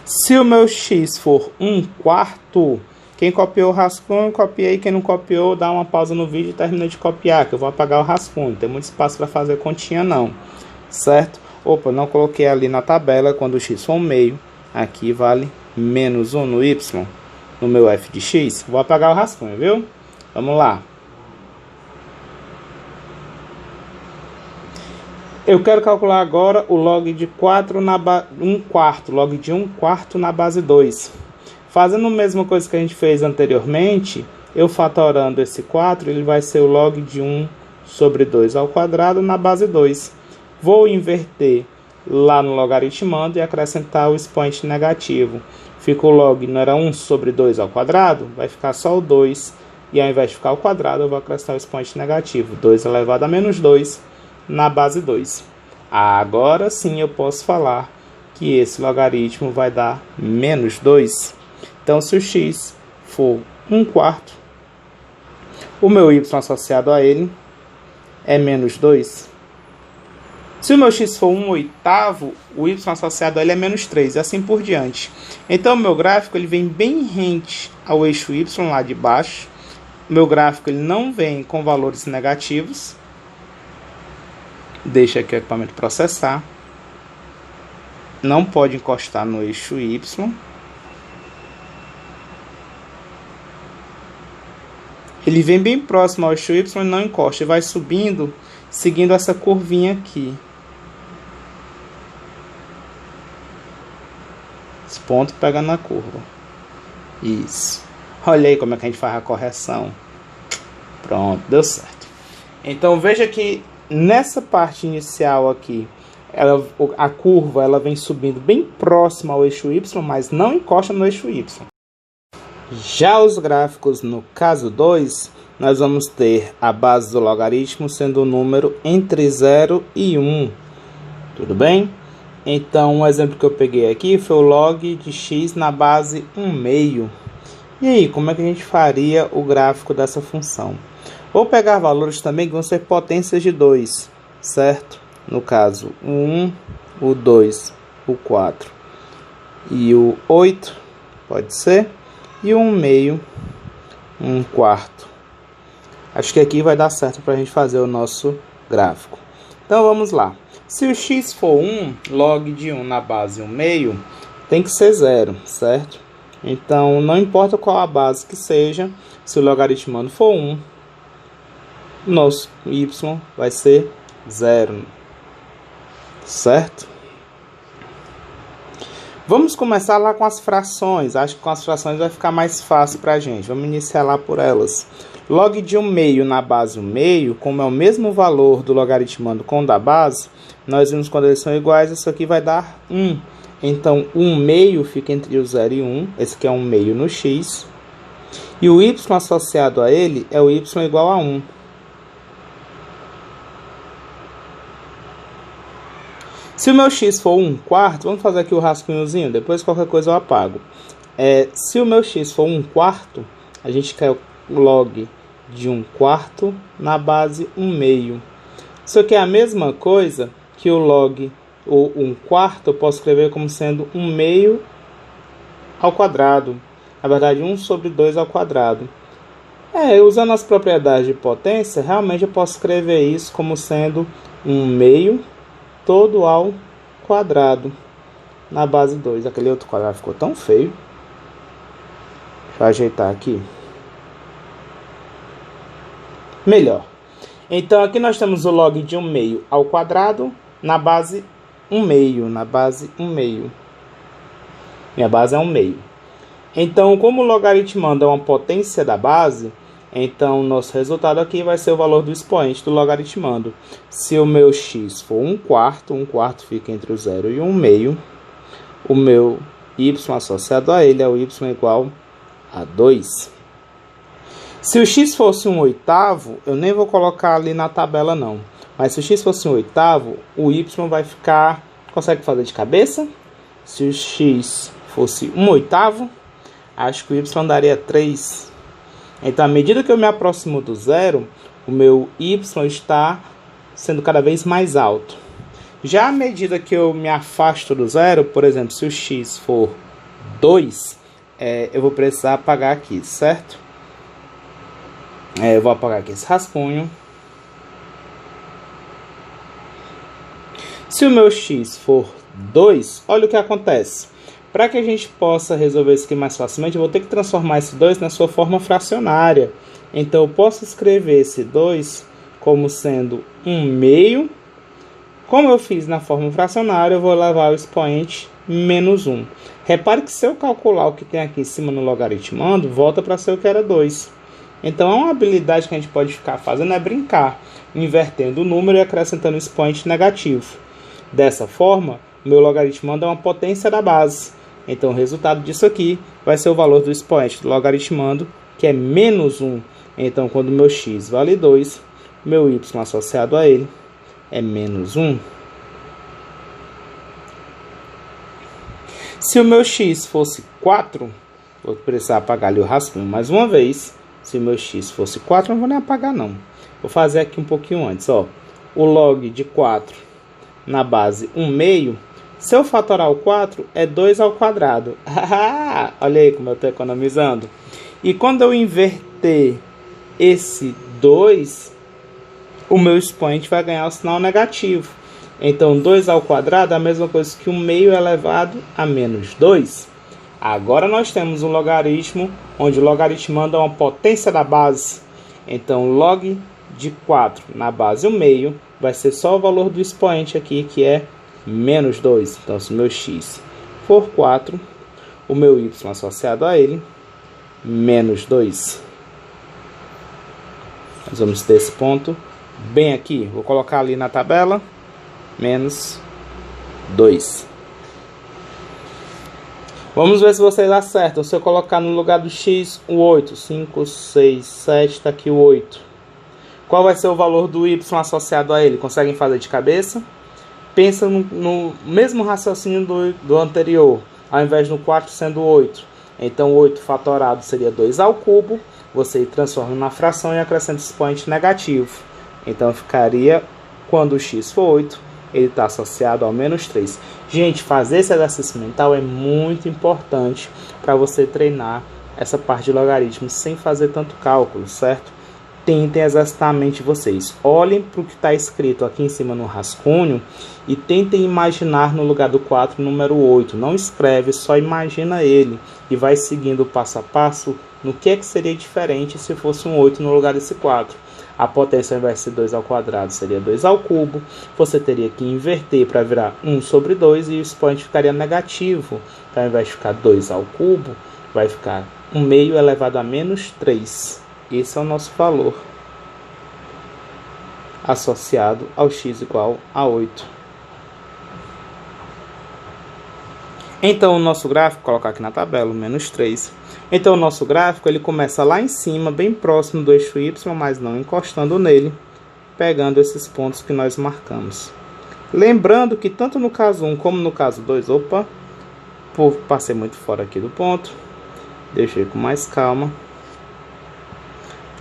Se o meu x for 1/4, quem copiou o rascunho, copiei. Quem não copiou, dá uma pausa no vídeo e termina de copiar, que eu vou apagar o rascunho. Não tem muito espaço para fazer continha não, certo? Opa, não coloquei ali na tabela, quando o x for 1/2, aqui vale menos 1 no y, no meu f de x. Vou apagar o rascunho, viu? Vamos lá. Eu quero calcular agora o log de 4 na base 1/4, log de 1/4 na base 2. Fazendo a mesma coisa que a gente fez anteriormente, eu fatorando esse 4, ele vai ser o log de 1/2 ao quadrado na base 2. Vou inverter lá no logaritmando e acrescentar o expoente negativo. Fica o log, não era 1/2 ao quadrado? Vai ficar só o 2. E ao invés de ficar ao quadrado, eu vou acrescentar o expoente negativo. 2 elevado a menos 2 na base 2. Agora sim eu posso falar que esse logaritmo vai dar menos 2. Então, se o x for 1/4, o meu y associado a ele é menos 2. Se o meu x for 1/8, o y associado a ele é menos 3, e assim por diante. Então, o meu gráfico ele vem bem rente ao eixo y lá de baixo. O meu gráfico ele não vem com valores negativos. Deixa aqui o equipamento processar. Não pode encostar no eixo y. Ele vem bem próximo ao eixo y e não encosta. E vai subindo, seguindo essa curvinha aqui. Esse ponto pega na curva. Isso. Olha aí como é que a gente faz a correção. Pronto, deu certo. Então veja que nessa parte inicial aqui, a curva ela vem subindo bem próxima ao eixo y, mas não encosta no eixo y. Já os gráficos no caso 2, nós vamos ter a base do logaritmo sendo o número entre 0 e 1. Tudo bem? Então, um exemplo que eu peguei aqui foi o log de x na base 1/2. E aí, como é que a gente faria o gráfico dessa função? Vou pegar valores também que vão ser potências de 2, certo? No caso, o 1, o 2, o 4 e o 8, pode ser? E o 1/2, 1/4. Acho que aqui vai dar certo para a gente fazer o nosso gráfico. Então, vamos lá. Se o x for 1, log de 1 na base 1/2, tem que ser 0, certo? Então, não importa qual a base que seja, se o logaritmando for 1, nosso y vai ser 0, certo? Vamos começar lá com as frações. Acho que com as frações vai ficar mais fácil para a gente. Vamos iniciar lá por elas. Log de 1/2 na base 1/2, como é o mesmo valor do logaritmando com o da base, nós vimos quando eles são iguais, isso aqui vai dar 1. Então, 1/2 fica entre o 0 e 1. Esse aqui é 1/2 no x. E o y associado a ele é o y igual a 1. Se o meu x for 1/4, vamos fazer aqui o rascunhozinho, depois qualquer coisa eu apago. Se o meu x for 1/4, a gente quer o log de 1/4 na base 1/2. Isso aqui é a mesma coisa que o log, ou 1/4, eu posso escrever como sendo 1/2 ao quadrado. Na verdade, 1/2 ao quadrado. Usando as propriedades de potência, realmente eu posso escrever isso como sendo 1/2 todo ao quadrado na base 2. Aquele outro quadrado ficou tão feio. Deixa eu ajeitar aqui. Melhor. Então, aqui nós temos o log de 1/2 ao quadrado na base 1/2. Na base 1/2. Minha base é 1/2. Então, como o logaritmando é uma potência da base, então o nosso resultado aqui vai ser o valor do expoente do logaritmando. Se o meu x for 1/4, 1/4 fica entre o 0 e o 1/2. o meu y associado a ele é o y igual a 2. Se o x fosse um oitavo, eu nem vou colocar ali na tabela não. Mas se o x fosse um oitavo, o y vai ficar... Consegue fazer de cabeça? Se o x fosse um oitavo, acho que o y daria 3. Então, à medida que eu me aproximo do zero, o meu y está sendo cada vez mais alto. Já à medida que eu me afasto do zero, por exemplo, se o x for 2, eu vou precisar apagar aqui, certo? Eu vou apagar aqui esse rascunho. Se o meu x for 2, olha o que acontece. Para que a gente possa resolver isso aqui mais facilmente, eu vou ter que transformar esse 2 na sua forma fracionária. Então, eu posso escrever esse 2 como sendo 1 meio. Como eu fiz na forma fracionária, eu vou levar o expoente menos 1. Repare que se eu calcular o que tem aqui em cima no logaritmando, volta para ser o que era 2. Então, uma habilidade que a gente pode ficar fazendo é brincar, invertendo o número e acrescentando o expoente negativo. Dessa forma, o meu logaritmando é uma potência da base. Então, o resultado disso aqui vai ser o valor do expoente do logaritmando, que é menos 1. Então, quando o meu x vale 2, o meu y associado a ele é menos 1. Se o meu x fosse 4, vou precisar apagar ali o rascunho mais uma vez. Se o meu x fosse 4, não vou nem apagar não. Vou fazer aqui um pouquinho antes. Ó. O log de 4 na base 1 meio. Se eu fatorar o 4, é 2 ao quadrado. Olha aí como eu estou economizando. E quando eu inverter esse 2, o meu expoente vai ganhar o sinal negativo. Então, 2 ao quadrado é a mesma coisa que 1 meio elevado a menos 2. Agora nós temos um logaritmo, onde o logaritmando é uma potência da base. Então, log de 4 na base 1 meio vai ser só o valor do expoente aqui, que é menos 2. Então, se o meu x for 4, o meu y associado a ele, menos 2. Nós vamos ter esse ponto bem aqui. Vou colocar ali na tabela, menos 2. Vamos ver se vocês acertam. Se eu colocar no lugar do x o 8, 5, 6, 7, está aqui o 8. Qual vai ser o valor do y associado a ele? Conseguem fazer de cabeça? Pensa no mesmo raciocínio do anterior, ao invés do 4 sendo 8. Então, 8 fatorado seria 2 ao cubo. Você transforma na fração e acrescenta expoente negativo. Então, ficaria, quando o x for 8, ele está associado ao menos 3. Gente, fazer esse exercício mental é muito importante para você treinar essa parte de logaritmos sem fazer tanto cálculo, certo? Tentem exercitar a mente de vocês. Olhem para o que está escrito aqui em cima no rascunho e tentem imaginar no lugar do 4 o número 8. Não escreve, só imagina ele e vai seguindo passo a passo no que é que seria diferente se fosse um 8 no lugar desse 4. A potência, ao invés de ser 2 ao quadrado, seria 2 ao cubo. Você teria que inverter para virar 1 sobre 2 e o expoente ficaria negativo. Então, ao invés de ficar 2 ao cubo, vai ficar 1 meio elevado a menos 3. Esse é o nosso valor associado ao x igual a 8. Então, o nosso gráfico, vou colocar aqui na tabela, menos 3. Então, o nosso gráfico ele começa lá em cima, bem próximo do eixo y, mas não encostando nele, pegando esses pontos que nós marcamos. Lembrando que tanto no caso 1 como no caso 2, passei muito fora aqui do ponto, deixei com mais calma.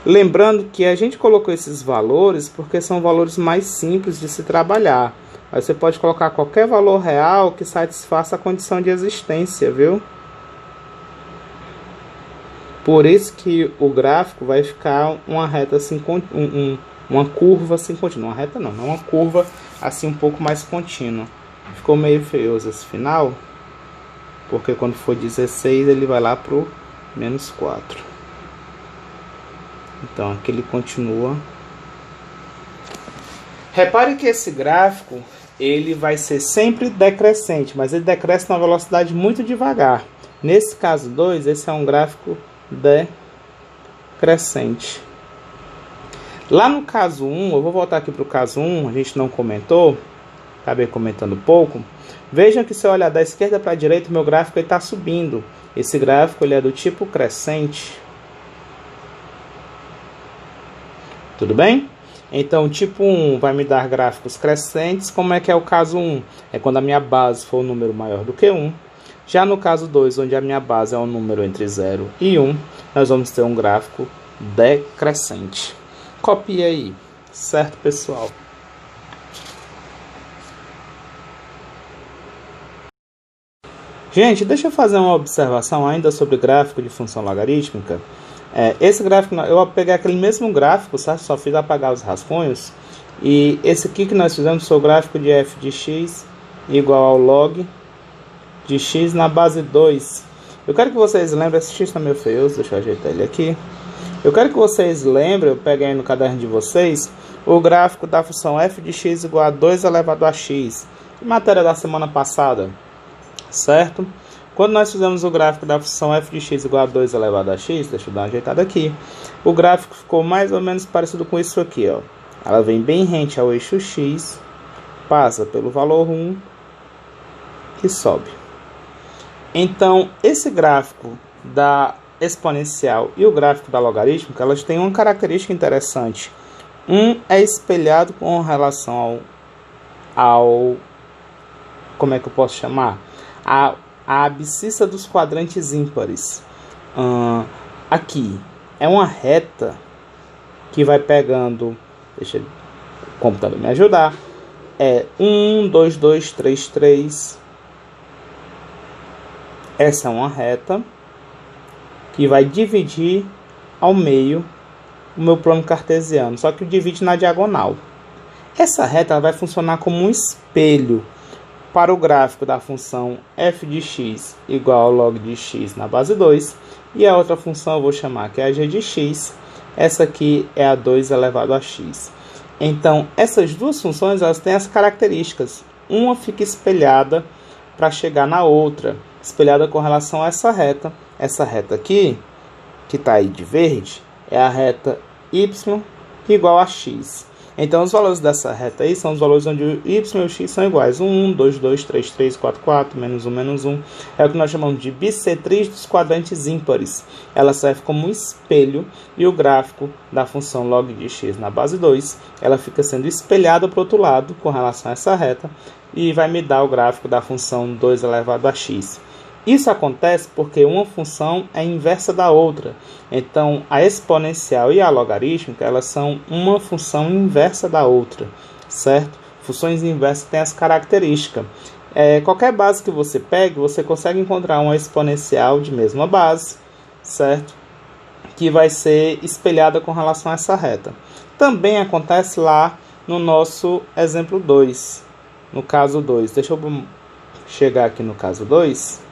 Lembrando que a gente colocou esses valores porque são valores mais simples de se trabalhar. Aí você pode colocar qualquer valor real que satisfaça a condição de existência, viu? Por isso que o gráfico vai ficar uma reta assim, uma curva assim contínua. Uma reta não, uma curva assim um pouco mais contínua. Ficou meio feioso esse final, porque quando for 16 ele vai lá pro menos 4. Então aqui ele continua. Repare que esse gráfico ele vai ser sempre decrescente, mas ele decresce numa velocidade muito devagar. Nesse caso 2, esse é um gráfico decrescente. Lá no caso 1, eu vou voltar aqui para o caso 1, a gente não comentou. acabei comentando pouco. Vejam que se eu olhar da esquerda para a direita, o meu gráfico está subindo. Esse gráfico ele é do tipo crescente. Tudo bem? Então, o tipo 1 vai me dar gráficos crescentes. Como é que é o caso 1? É quando a minha base for um número maior do que 1. Já no caso 2, onde a minha base é um número entre 0 e 1, nós vamos ter um gráfico decrescente. Copie aí, certo, pessoal? Gente, deixa eu fazer uma observação ainda sobre gráfico de função logarítmica. Esse gráfico, eu peguei aquele mesmo gráfico, certo? Só fiz apagar os rascunhos. E esse aqui que nós fizemos foi o gráfico de f de x igual ao log de x na base 2. Eu quero que vocês lembrem, esse x está meio feioso, deixa eu ajeitar ele aqui. Eu quero que vocês lembrem, eu peguei aí no caderno de vocês, o gráfico da função f de x igual a 2 elevado a x. Matéria da semana passada, certo? Quando nós fizemos o gráfico da função f de x igual a 2 elevado a x, deixa eu dar uma ajeitada aqui, o gráfico ficou mais ou menos parecido com isso aqui, ó. Ela vem bem rente ao eixo x, passa pelo valor 1 e sobe. Então, esse gráfico da exponencial e o gráfico da logarítmica, elas têm uma característica interessante. Um é espelhado com relação ao como é que eu posso chamar? A abscissa dos quadrantes ímpares. Aqui é uma reta que vai pegando, deixa o computador me ajudar, 1, 2, 2, 3, 3. Essa é uma reta que vai dividir ao meio o meu plano cartesiano, só que divide na diagonal. Essa reta vai funcionar como um espelho para o gráfico da função f de x igual ao log de x na base 2, e a outra função eu vou chamar que é a g de x, essa aqui é a 2 elevado a x. Então, essas duas funções elas têm as características, uma fica espelhada para chegar na outra, espelhada com relação a essa reta aqui, que está aí de verde, é a reta y igual a x. Então, os valores dessa reta aí são os valores onde o y e o x são iguais. 1, 2, 2, 3, 3, 4, 4, menos 1, menos 1. É o que nós chamamos de bissetriz dos quadrantes ímpares. Ela serve como um espelho e o gráfico da função log de x na base 2, ela fica sendo espelhada para o outro lado com relação a essa reta e vai me dar o gráfico da função 2 elevado a x. Isso acontece porque uma função é inversa da outra. Então, a exponencial e a logarítmica, elas são uma função inversa da outra, certo? Funções inversas têm as características. Qualquer base que você pegue, você consegue encontrar uma exponencial de mesma base, certo? Que vai ser espelhada com relação a essa reta. Também acontece lá no nosso exemplo 2, no caso 2. Deixa eu chegar aqui no caso 2.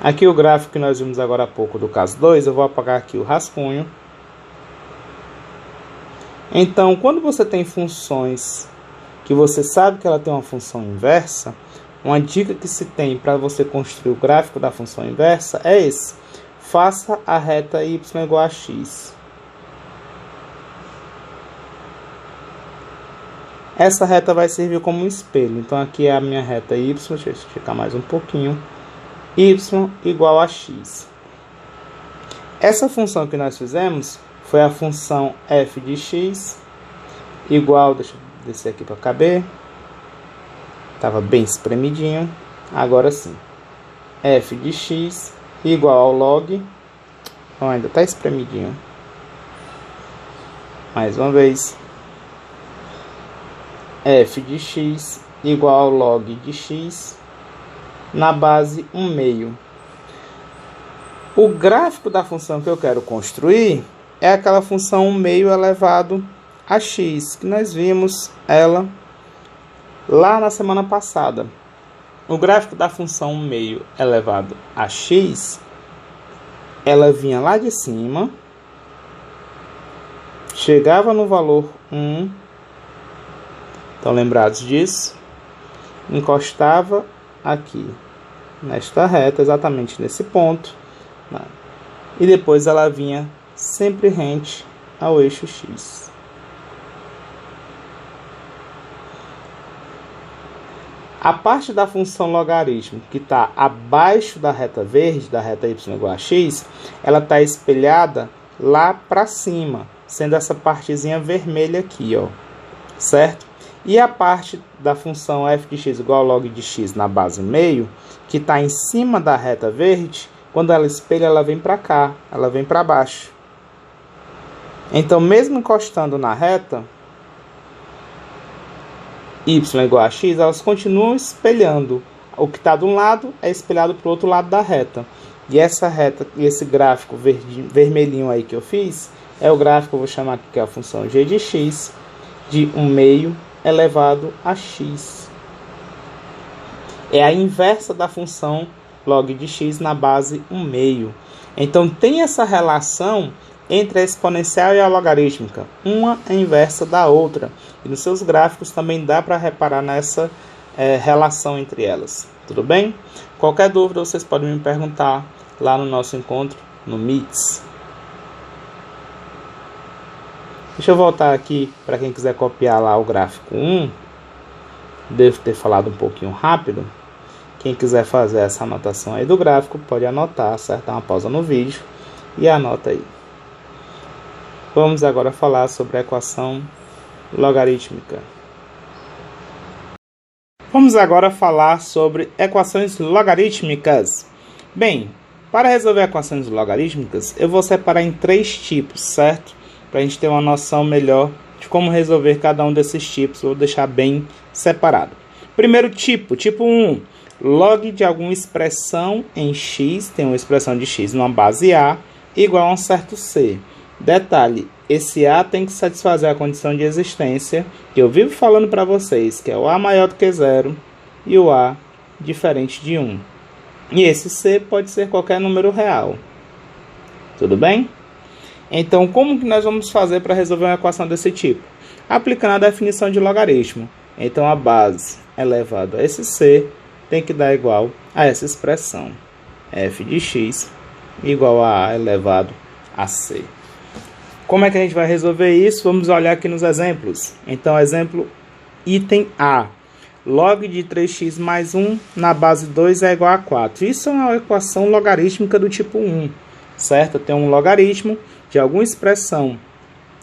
Aqui o gráfico que nós vimos agora há pouco do caso 2, eu vou apagar aqui o rascunho. Então, quando você tem funções que você sabe que ela tem uma função inversa, uma dica que se tem para você construir o gráfico da função inversa é esse. Faça a reta y igual a x. Essa reta vai servir como um espelho. Então, aqui é a minha reta y, deixa eu esticar mais um pouquinho. Y igual a x. Essa função que nós fizemos foi a função f de x igual, deixa eu descer aqui para caber, estava bem espremidinho, agora sim, f de x igual ao log, ainda está espremidinho, mais uma vez, f de x igual ao log de x na base 1/2. O gráfico da função que eu quero construir é aquela função 1/2 elevado a x, que nós vimos ela lá na semana passada. O gráfico da função 1/2 elevado a x, ela vinha lá de cima, chegava no valor 1, estão lembrados disso? Encostava aqui nesta reta, exatamente nesse ponto, e depois ela vinha sempre rente ao eixo x. A parte da função logaritmo que está abaixo da reta verde, da reta y igual a x, ela está espelhada lá para cima, sendo essa partezinha vermelha aqui, ó, certo? E a parte da função f de x igual ao log de x na base meio, que está em cima da reta verde, quando ela espelha, ela vem para cá, ela vem para baixo. Então, mesmo encostando na reta y igual a x, elas continuam espelhando. O que está de um lado é espelhado para o outro lado da reta. E essa reta, e esse gráfico vermelhinho aí que eu fiz, é o gráfico, eu vou chamar aqui que é a função g de x, de 1/2 elevado a x. É a inversa da função log de x na base 1/2. Então, tem essa relação entre a exponencial e a logarítmica. Uma é inversa da outra. E nos seus gráficos também dá para reparar nessa relação entre elas. Tudo bem? Qualquer dúvida vocês podem me perguntar lá no nosso encontro no Meets. Deixa eu voltar aqui para quem quiser copiar lá o gráfico 1. Devo ter falado um pouquinho rápido. Quem quiser fazer essa anotação aí do gráfico, pode anotar, acertar uma pausa no vídeo e anota aí. Vamos agora falar sobre a equação logarítmica. Vamos agora falar sobre equações logarítmicas. Bem, para resolver equações logarítmicas, eu vou separar em 3 tipos, certo? Para a gente ter uma noção melhor de como resolver cada um desses tipos, vou deixar bem separado. Primeiro tipo, tipo 1, log de alguma expressão em x, tem uma expressão de x numa base a, igual a um certo c. Detalhe, esse a tem que satisfazer a condição de existência, que eu vivo falando para vocês, que é o a maior do que 0 e o a diferente de 1. E esse c pode ser qualquer número real. Tudo bem? Então, como que nós vamos fazer para resolver uma equação desse tipo? Aplicando a definição de logaritmo. Então, a base elevado a esse c tem que dar igual a essa expressão. F de x igual a elevado a c. Como é que a gente vai resolver isso? Vamos olhar aqui nos exemplos. Então, exemplo item A. Log de 3x mais 1 na base 2 é igual a 4. Isso é uma equação logarítmica do tipo 1, certo? Tem um logaritmo de alguma expressão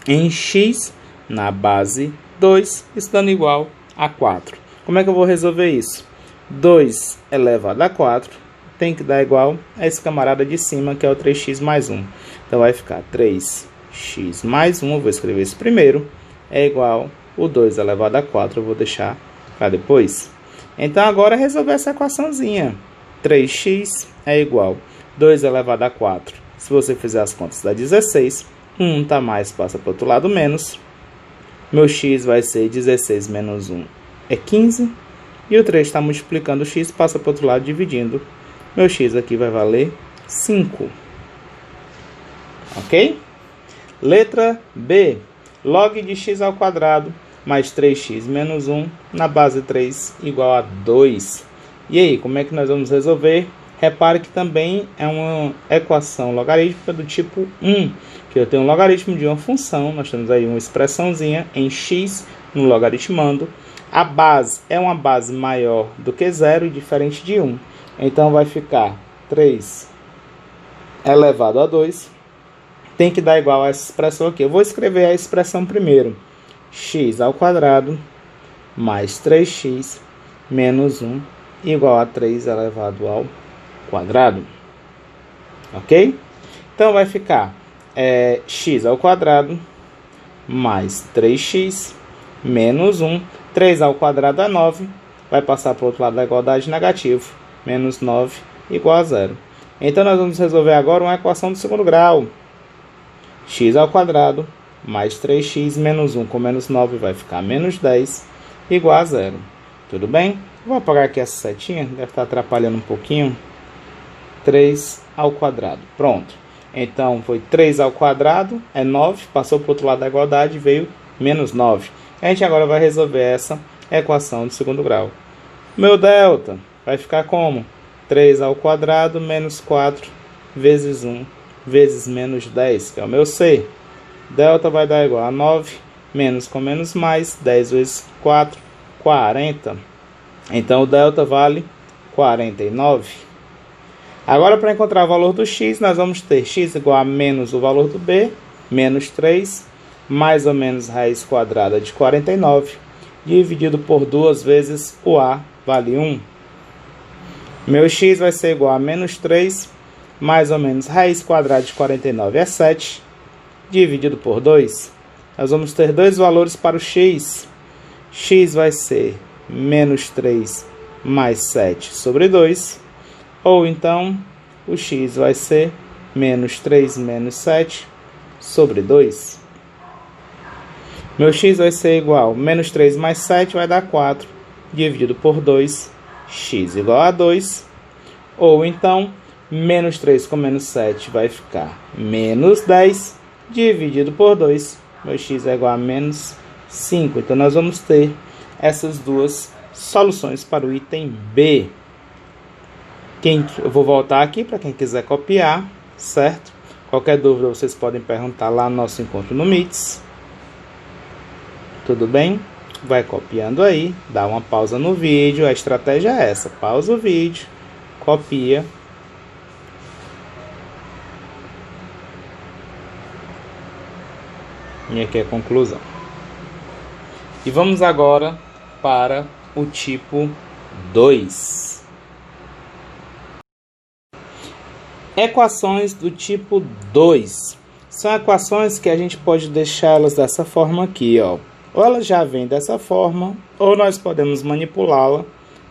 em x na base 2, isso dando igual a 4. Como é que eu vou resolver isso? 2 elevado a 4 tem que dar igual a esse camarada de cima, que é o 3x mais 1. Então, vai ficar 3x mais 1, eu vou escrever isso primeiro, é igual o 2 elevado a 4, eu vou deixar para depois. Então, agora é resolver essa equaçãozinha. 3x é igual a 2 elevado a 4. Se você fizer as contas, dá 16. 1 tá mais, passa para o outro lado, menos. Meu x vai ser 16 menos 1 é 15. E o 3 está multiplicando o x, passa para o outro lado, dividindo. Meu x aqui vai valer 5. Ok? Letra B. Log de x ao quadrado mais 3x menos 1 na base 3 igual a 2. E aí, como é que nós vamos resolver? Repare que também é uma equação logarítmica do tipo 1, que eu tenho um logaritmo de uma função, nós temos aí uma expressãozinha em x no logaritmando. A base é uma base maior do que 0 e diferente de 1. Então, vai ficar 3 elevado a 2. Tem que dar igual a essa expressão aqui. Eu vou escrever a expressão primeiro. X ao quadrado mais 3x menos 1 igual a 3 elevado ao quadrado. Ok? Então, vai ficar x ao quadrado mais 3x menos 1. 3 ao quadrado é 9. Vai passar para o outro lado da igualdade, negativo. Menos 9 igual a 0. Então, nós vamos resolver agora uma equação do segundo grau. X ao quadrado mais 3x menos 1 com menos 9 vai ficar menos 10 igual a 0. Tudo bem? Vou apagar aqui essa setinha, deve estar atrapalhando um pouquinho. 3 ao quadrado. Pronto. Então, foi 3 ao quadrado, é 9, passou para o outro lado da igualdade, veio menos 9. A gente agora vai resolver essa equação de segundo grau. Meu delta vai ficar como? 3 ao quadrado menos 4 vezes 1 vezes menos 10, que é o meu C. Delta vai dar igual a 9, menos com menos mais, 10 vezes 4, 40. Então, o delta vale 49. Agora, para encontrar o valor do x, nós vamos ter x igual a menos o valor do b, menos 3, mais ou menos raiz quadrada de 49, dividido por 2 vezes o a, vale 1. Meu x vai ser igual a menos 3, mais ou menos raiz quadrada de 49 é 7, dividido por 2. Nós vamos ter dois valores para o x. X vai ser menos 3 mais 7 sobre 2. Ou então, o x vai ser menos 3 menos 7 sobre 2. Meu x vai ser igual a menos 3 mais 7 vai dar 4, dividido por 2, x igual a 2. Ou então, menos 3 com menos 7 vai ficar menos 10, dividido por 2. Meu x é igual a menos 5. Então, nós vamos ter essas duas soluções para o item B. Eu vou voltar aqui para quem quiser copiar, certo? Qualquer dúvida vocês podem perguntar lá no nosso encontro no Meets. Tudo bem? Vai copiando aí, dá uma pausa no vídeo. A estratégia é essa: pausa o vídeo, copia. E aqui é a conclusão. E vamos agora para o tipo 2. Equações do tipo 2. São equações que a gente pode deixá-las dessa forma aqui, ó. Ou ela já vem dessa forma, ou nós podemos manipulá-la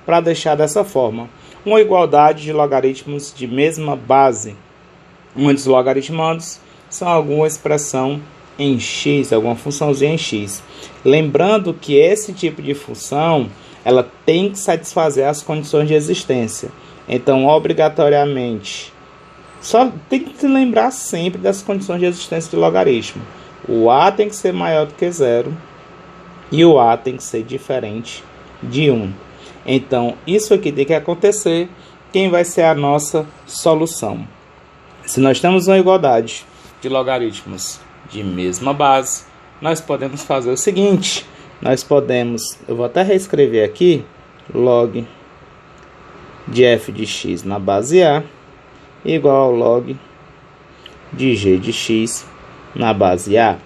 para deixar dessa forma. Uma igualdade de logaritmos de mesma base, onde os logaritmandos são alguma expressão em x, alguma funçãozinha em x. Lembrando que esse tipo de função, ela tem que satisfazer as condições de existência. Então, obrigatoriamente, só tem que se lembrar sempre das condições de existência de logaritmo. O a tem que ser maior do que 0 e o a tem que ser diferente de 1. Então, isso aqui tem que acontecer. Quem vai ser a nossa solução? Se nós temos uma igualdade de logaritmos de mesma base, nós podemos fazer o seguinte. Eu vou até reescrever aqui, log de f de x na base a igual ao log de g de x na base a.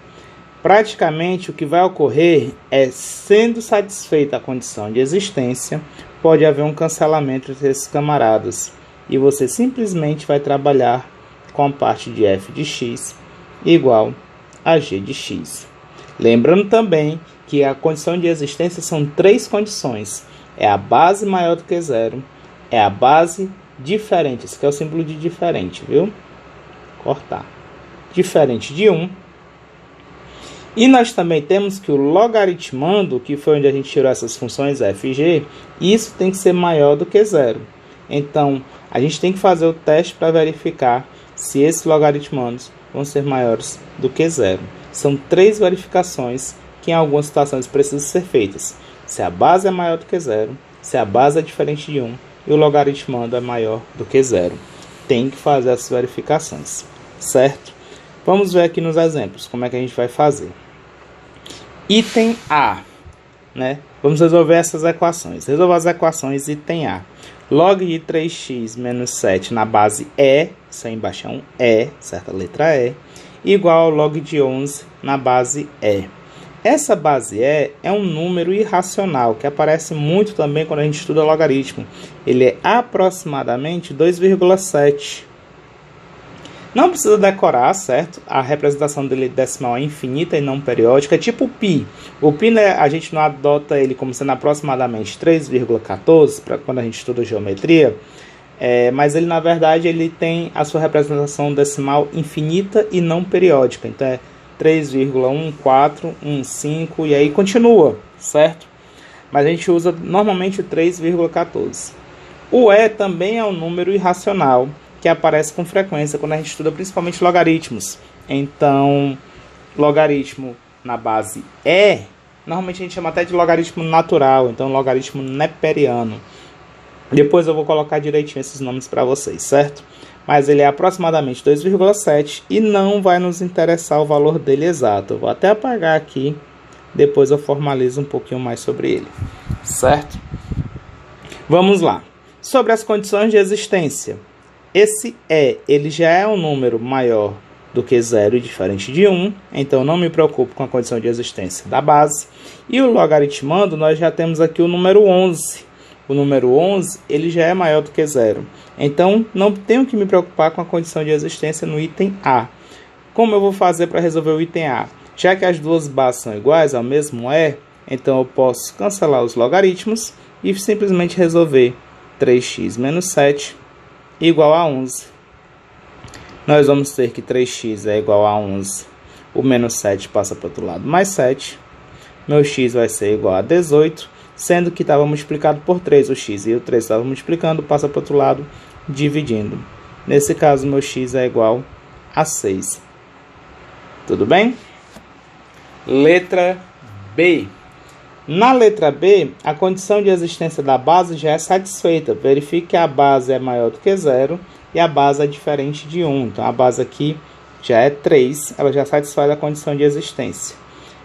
Praticamente o que vai ocorrer é, sendo satisfeita a condição de existência, pode haver um cancelamento entre esses camaradas e você simplesmente vai trabalhar com a parte de f de x igual a g de x. Lembrando também que a condição de existência são três condições: é a base maior do que 0, é a base diferente, esse aqui é o símbolo de diferente, viu? Cortar. Diferente de 1. E nós também temos que o logaritmando, que foi onde a gente tirou essas funções f e g, isso tem que ser maior do que 0. Então, a gente tem que fazer o teste para verificar se esses logaritmandos vão ser maiores do que 0. São três verificações que em algumas situações precisam ser feitas: se a base é maior do que 0, se a base é diferente de 1 e o logaritmando é maior do que 0. Tem que fazer essas verificações, certo? Vamos ver aqui nos exemplos como é que a gente vai fazer. Item A, né? Vamos resolver essas equações. Resolver as equações item A. Log de 3x menos 7 na base E, isso aí embaixo é um E, certa letra E, igual ao log de 11 na base E. Essa base E é um número irracional, que aparece muito também quando a gente estuda logaritmo. Ele é aproximadamente 2,7. Não precisa decorar, certo? A representação dele decimal é infinita e não periódica, é tipo o π. O π, né, a gente não adota ele como sendo aproximadamente 3,14, para quando a gente estuda geometria, mas ele, na verdade, ele tem a sua representação decimal infinita e não periódica. Então, é 3,1415 e aí continua, certo? Mas a gente usa normalmente o 3,14. O E também é um número irracional, que aparece com frequência quando a gente estuda principalmente logaritmos. Então, logaritmo na base E, normalmente a gente chama até de logaritmo natural, então logaritmo neperiano. Depois eu vou colocar direitinho esses nomes para vocês, certo? mas ele é aproximadamente 2,7 e não vai nos interessar o valor dele exato. Eu vou até apagar aqui, depois eu formalizo um pouquinho mais sobre ele, certo? Vamos lá. Sobre as condições de existência. Esse ele já é um número maior do que 0 e diferente de 1, então não me preocupo com a condição de existência da base. E o logaritmando, nós já temos aqui o número 11. O número 11, ele já é maior do que 0. Então, não tenho que me preocupar com a condição de existência no item A. Como eu vou fazer para resolver o item A? Já que as duas bases são iguais ao mesmo então eu posso cancelar os logaritmos e simplesmente resolver 3x menos 7 igual a 11. Nós vamos ter que 3x é igual a 11. O menos 7 passa para o outro lado, mais 7. Meu x vai ser igual a 18, sendo que estava multiplicado por 3 o x. E o 3 estava multiplicando, passa para o outro lado, dividindo. Nesse caso, meu x é igual a 6. Tudo bem? Letra B. Na letra B, a condição de existência da base já é satisfeita. Verifique que a base é maior do que 0 e a base é diferente de 1. Então, a base aqui já é 3, ela já satisfaz a condição de existência.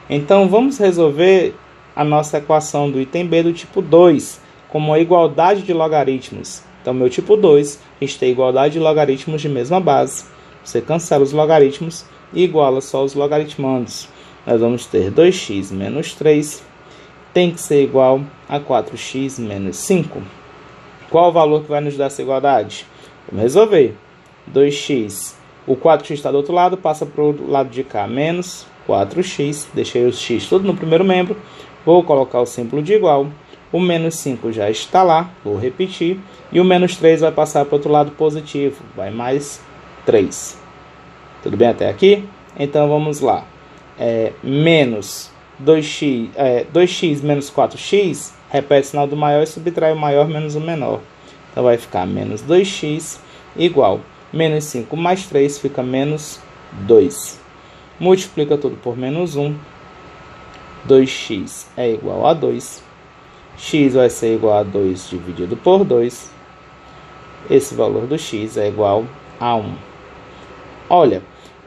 Então, vamos resolver a nossa equação do item B do tipo 2, como a igualdade de logaritmos. Então, meu tipo 2, a gente tem igualdade de logaritmos de mesma base. Você cancela os logaritmos e iguala só os logaritmandos. Nós vamos ter 2x menos 3, tem que ser igual a 4x menos 5. Qual o valor que vai nos dar essa igualdade? Vamos resolver. 2x, o 4x está do outro lado, passa para o lado de cá, menos 4x. Deixei os x tudo no primeiro membro. Vou colocar o símbolo de igual. O menos 5 já está lá, vou repetir. E o menos 3 vai passar para o outro lado positivo, vai mais 3. Tudo bem até aqui? Então vamos lá. Menos 2x menos 4x, repete o sinal do maior e subtrai o maior menos o menor. Então vai ficar menos 2x igual menos 5 mais 3 fica menos 2. Multiplica tudo por menos 1. 2x é igual a 2. X vai ser igual a 2 dividido por 2. Esse valor do x é igual a 1. Olha,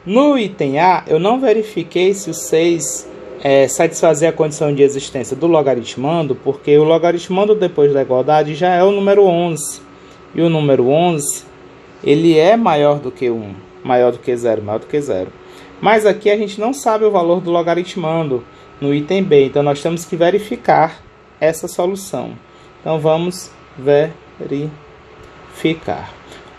no item A, eu não verifiquei se o 6 satisfazer a condição de existência do logaritmando, porque o logaritmando depois da igualdade já é o número 11. E o número 11, ele é maior do que 1, maior do que 0, maior do que 0. Mas aqui a gente não sabe o valor do logaritmando no item B, então nós temos que verificar essa solução. Então vamos verificar.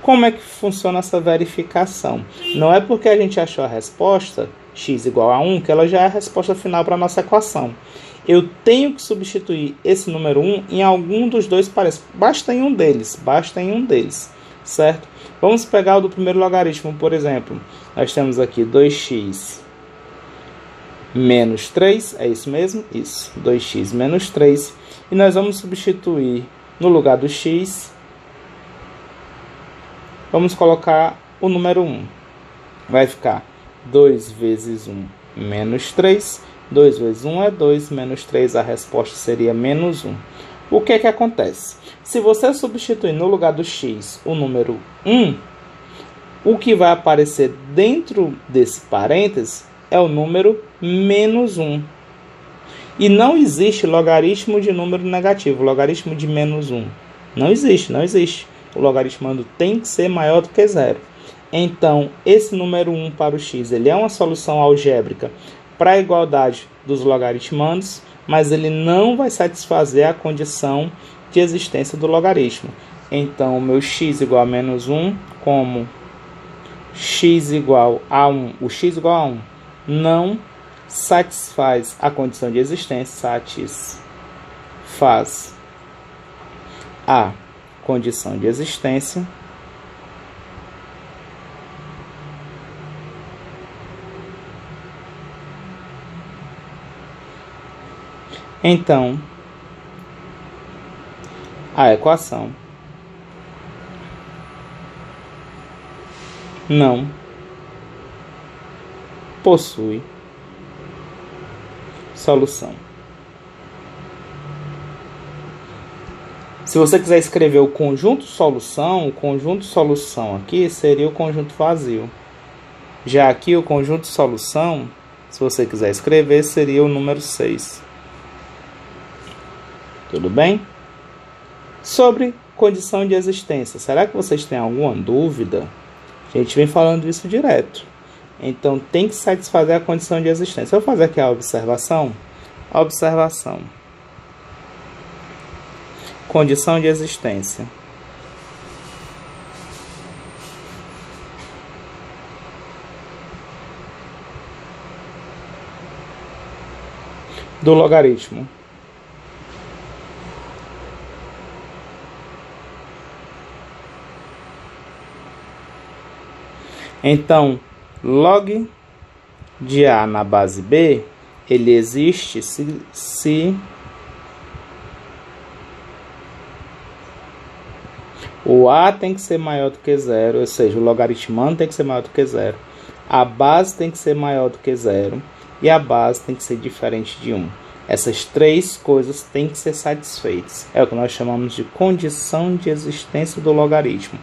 Como é que funciona essa verificação? Não é porque a gente achou a resposta, x igual a 1, que ela já é a resposta final para a nossa equação. Eu tenho que substituir esse número 1 em algum dos dois parênteses. Basta em um deles, certo? Vamos pegar o do primeiro logaritmo, por exemplo. Nós temos aqui 2x menos 3, é isso mesmo? Isso, 2x menos 3. E nós vamos substituir no lugar do x, vamos colocar o número 1. Vai ficar 2 vezes 1 menos 3. 2 vezes 1 é 2, menos 3, a resposta seria menos 1. O que que acontece? Se você substituir no lugar do x o número 1, o que vai aparecer dentro desse parênteses é o número menos 1. E não existe logaritmo de número negativo, logaritmo de menos 1. Não existe. O logaritmando tem que ser maior do que 0. Então, esse número 1 para o x, ele é uma solução algébrica para a igualdade dos logaritmandos, mas ele não vai satisfazer a condição de existência do logaritmo. Então, o meu x igual a menos 1, como x igual a 1, o x igual a 1 não satisfaz a condição de existência, satisfaz a condição de existência. Então, a equação não possui solução. Se você quiser escrever o conjunto solução aqui seria o conjunto vazio. Já aqui o conjunto solução, se você quiser escrever, seria o número 6. Tudo bem? Sobre condição de existência, será que vocês têm alguma dúvida? A gente vem falando isso direto. Então tem que satisfazer a condição de existência. Eu vou fazer aqui a observação. Observação. Condição de existência. Do logaritmo. Então, log de A na base B, ele existe se o A tem que ser maior do que 0, ou seja, o logaritmando tem que ser maior do que 0. A base tem que ser maior do que 0 e a base tem que ser diferente de 1. Essas três coisas têm que ser satisfeitas. É o que nós chamamos de condição de existência do logaritmo.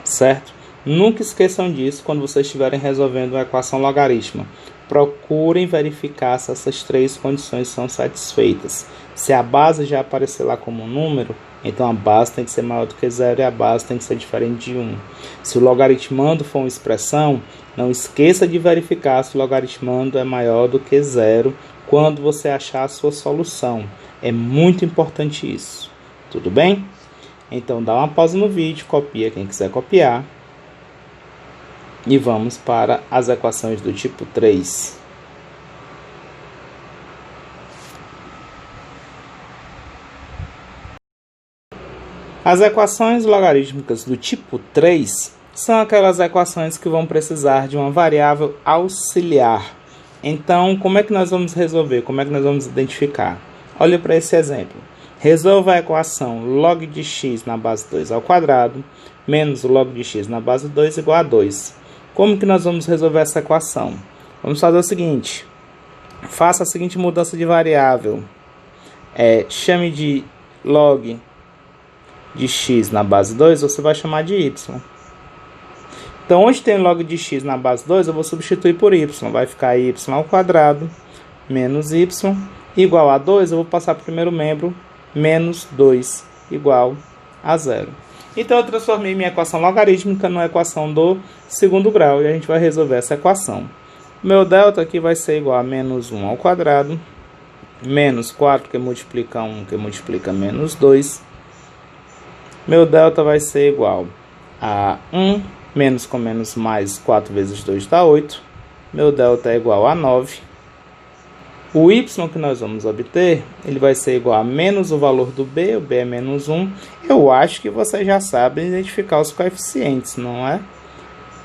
Certo? Nunca esqueçam disso quando vocês estiverem resolvendo uma equação logarítmica. Procurem verificar se essas três condições são satisfeitas. Se a base já aparecer lá como um número, então a base tem que ser maior do que 0 e a base tem que ser diferente de 1. Se o logaritmando for uma expressão, não esqueça de verificar se o logaritmando é maior do que 0 quando você achar a sua solução. É muito importante isso. Tudo bem? Então dá uma pausa no vídeo, copia quem quiser copiar. E vamos para as equações do tipo 3. As equações logarítmicas do tipo 3 são aquelas equações que vão precisar de uma variável auxiliar. Então, como é que nós vamos resolver? Como é que nós vamos identificar? Olha para esse exemplo. Resolva a equação log de x na base 2 ao quadrado menos o log de x na base 2 igual a 2. Como que nós vamos resolver essa equação? Vamos fazer o seguinte. Faça a seguinte mudança de variável. Chame de log de x na base 2, você vai chamar de y. Então, onde tem log de x na base 2, eu vou substituir por y. Vai ficar y ao quadrado menos y igual a 2. Eu vou passar para o primeiro membro, menos 2 igual a 0. Então, eu transformei minha equação logarítmica numa equação do segundo grau. E a gente vai resolver essa equação. Meu delta aqui vai ser igual a menos 1 ao quadrado, menos 4, que multiplica 1, que multiplica menos 2. Meu delta vai ser igual a 1, menos com menos mais, 4 vezes 2 dá 8. Meu delta é igual a 9. O y que nós vamos obter, ele vai ser igual a menos o valor do b, o b é menos 1. Eu acho que vocês já sabem identificar os coeficientes, não é?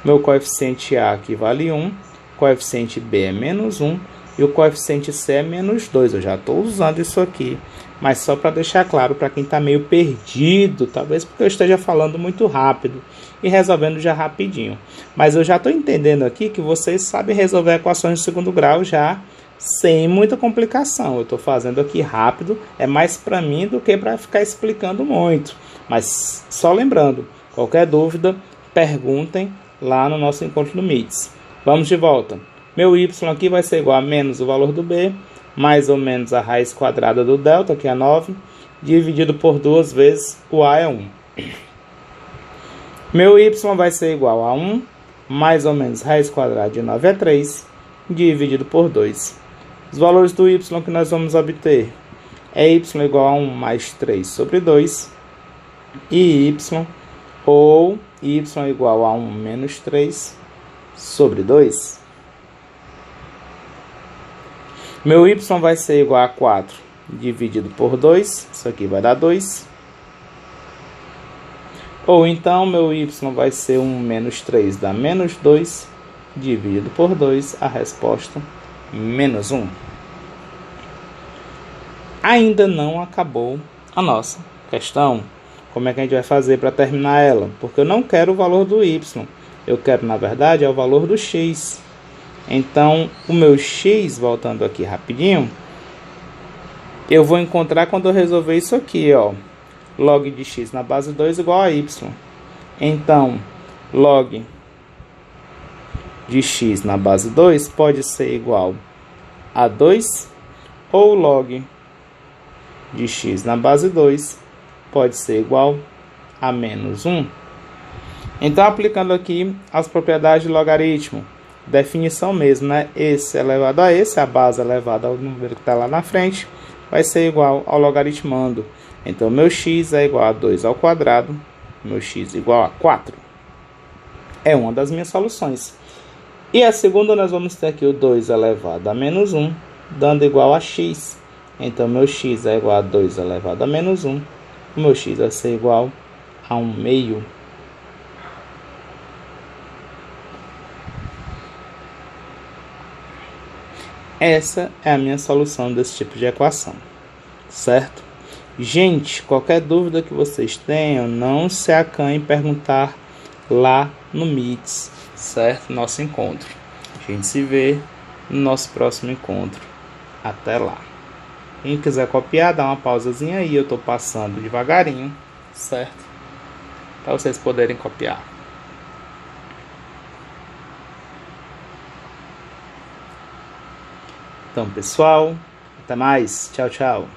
Meu coeficiente a aqui vale 1, coeficiente b é menos 1 e o coeficiente c é menos 2. Eu já estou usando isso aqui, mas só para deixar claro para quem está meio perdido, talvez porque eu esteja falando muito rápido e resolvendo já rapidinho. Mas eu já estou entendendo aqui que vocês sabem resolver equações de segundo grau já sem muita complicação. Eu estou fazendo aqui rápido, é mais para mim do que para ficar explicando muito. Mas só lembrando, qualquer dúvida, perguntem lá no nosso encontro no Meets. Vamos de volta. Meu y aqui vai ser igual a menos o valor do b, mais ou menos a raiz quadrada do delta, que é 9, dividido por 2 vezes o a é 1. Meu y vai ser igual a 1, mais ou menos raiz quadrada de 9 é 3, dividido por 2. Os valores do y que nós vamos obter é y igual a 1 mais 3 sobre 2, e y, ou y igual a 1 menos 3 sobre 2. Meu y vai ser igual a 4 dividido por 2, isso aqui vai dar 2. Ou então, meu y vai ser 1 menos 3 dá menos 2, dividido por 2, a resposta menos 1. Ainda não acabou a nossa questão. Como é que a gente vai fazer para terminar ela? Porque eu não quero o valor do y, eu quero, na verdade, é o valor do x. Então, o meu x, voltando aqui rapidinho, eu vou encontrar quando eu resolver isso aqui, ó. Log de x na base 2 igual a y. Então, log de x na base 2 pode ser igual a 2, ou log de x na base 2 pode ser igual a menos 1. Então, aplicando aqui as propriedades de logaritmo, definição mesmo, né? Esse elevado a esse, a base elevada ao número que está lá na frente, vai ser igual ao logaritmando. Então, meu x é igual a 2 ao quadrado, meu x é igual a 4. É uma das minhas soluções. E a segunda, nós vamos ter aqui o 2 elevado a menos 1, dando igual a x. Então, meu x é igual a 2 elevado a menos 1. O meu x vai ser igual a 1 meio. Essa é a minha solução desse tipo de equação, certo? Gente, qualquer dúvida que vocês tenham, não se acanhem em perguntar lá no Meets, certo? Nosso encontro. A gente se vê no nosso próximo encontro. Até lá. Quem quiser copiar, dá uma pausazinha aí, eu tô passando devagarinho, certo? Para vocês poderem copiar. Então, pessoal, até mais. Tchau, tchau.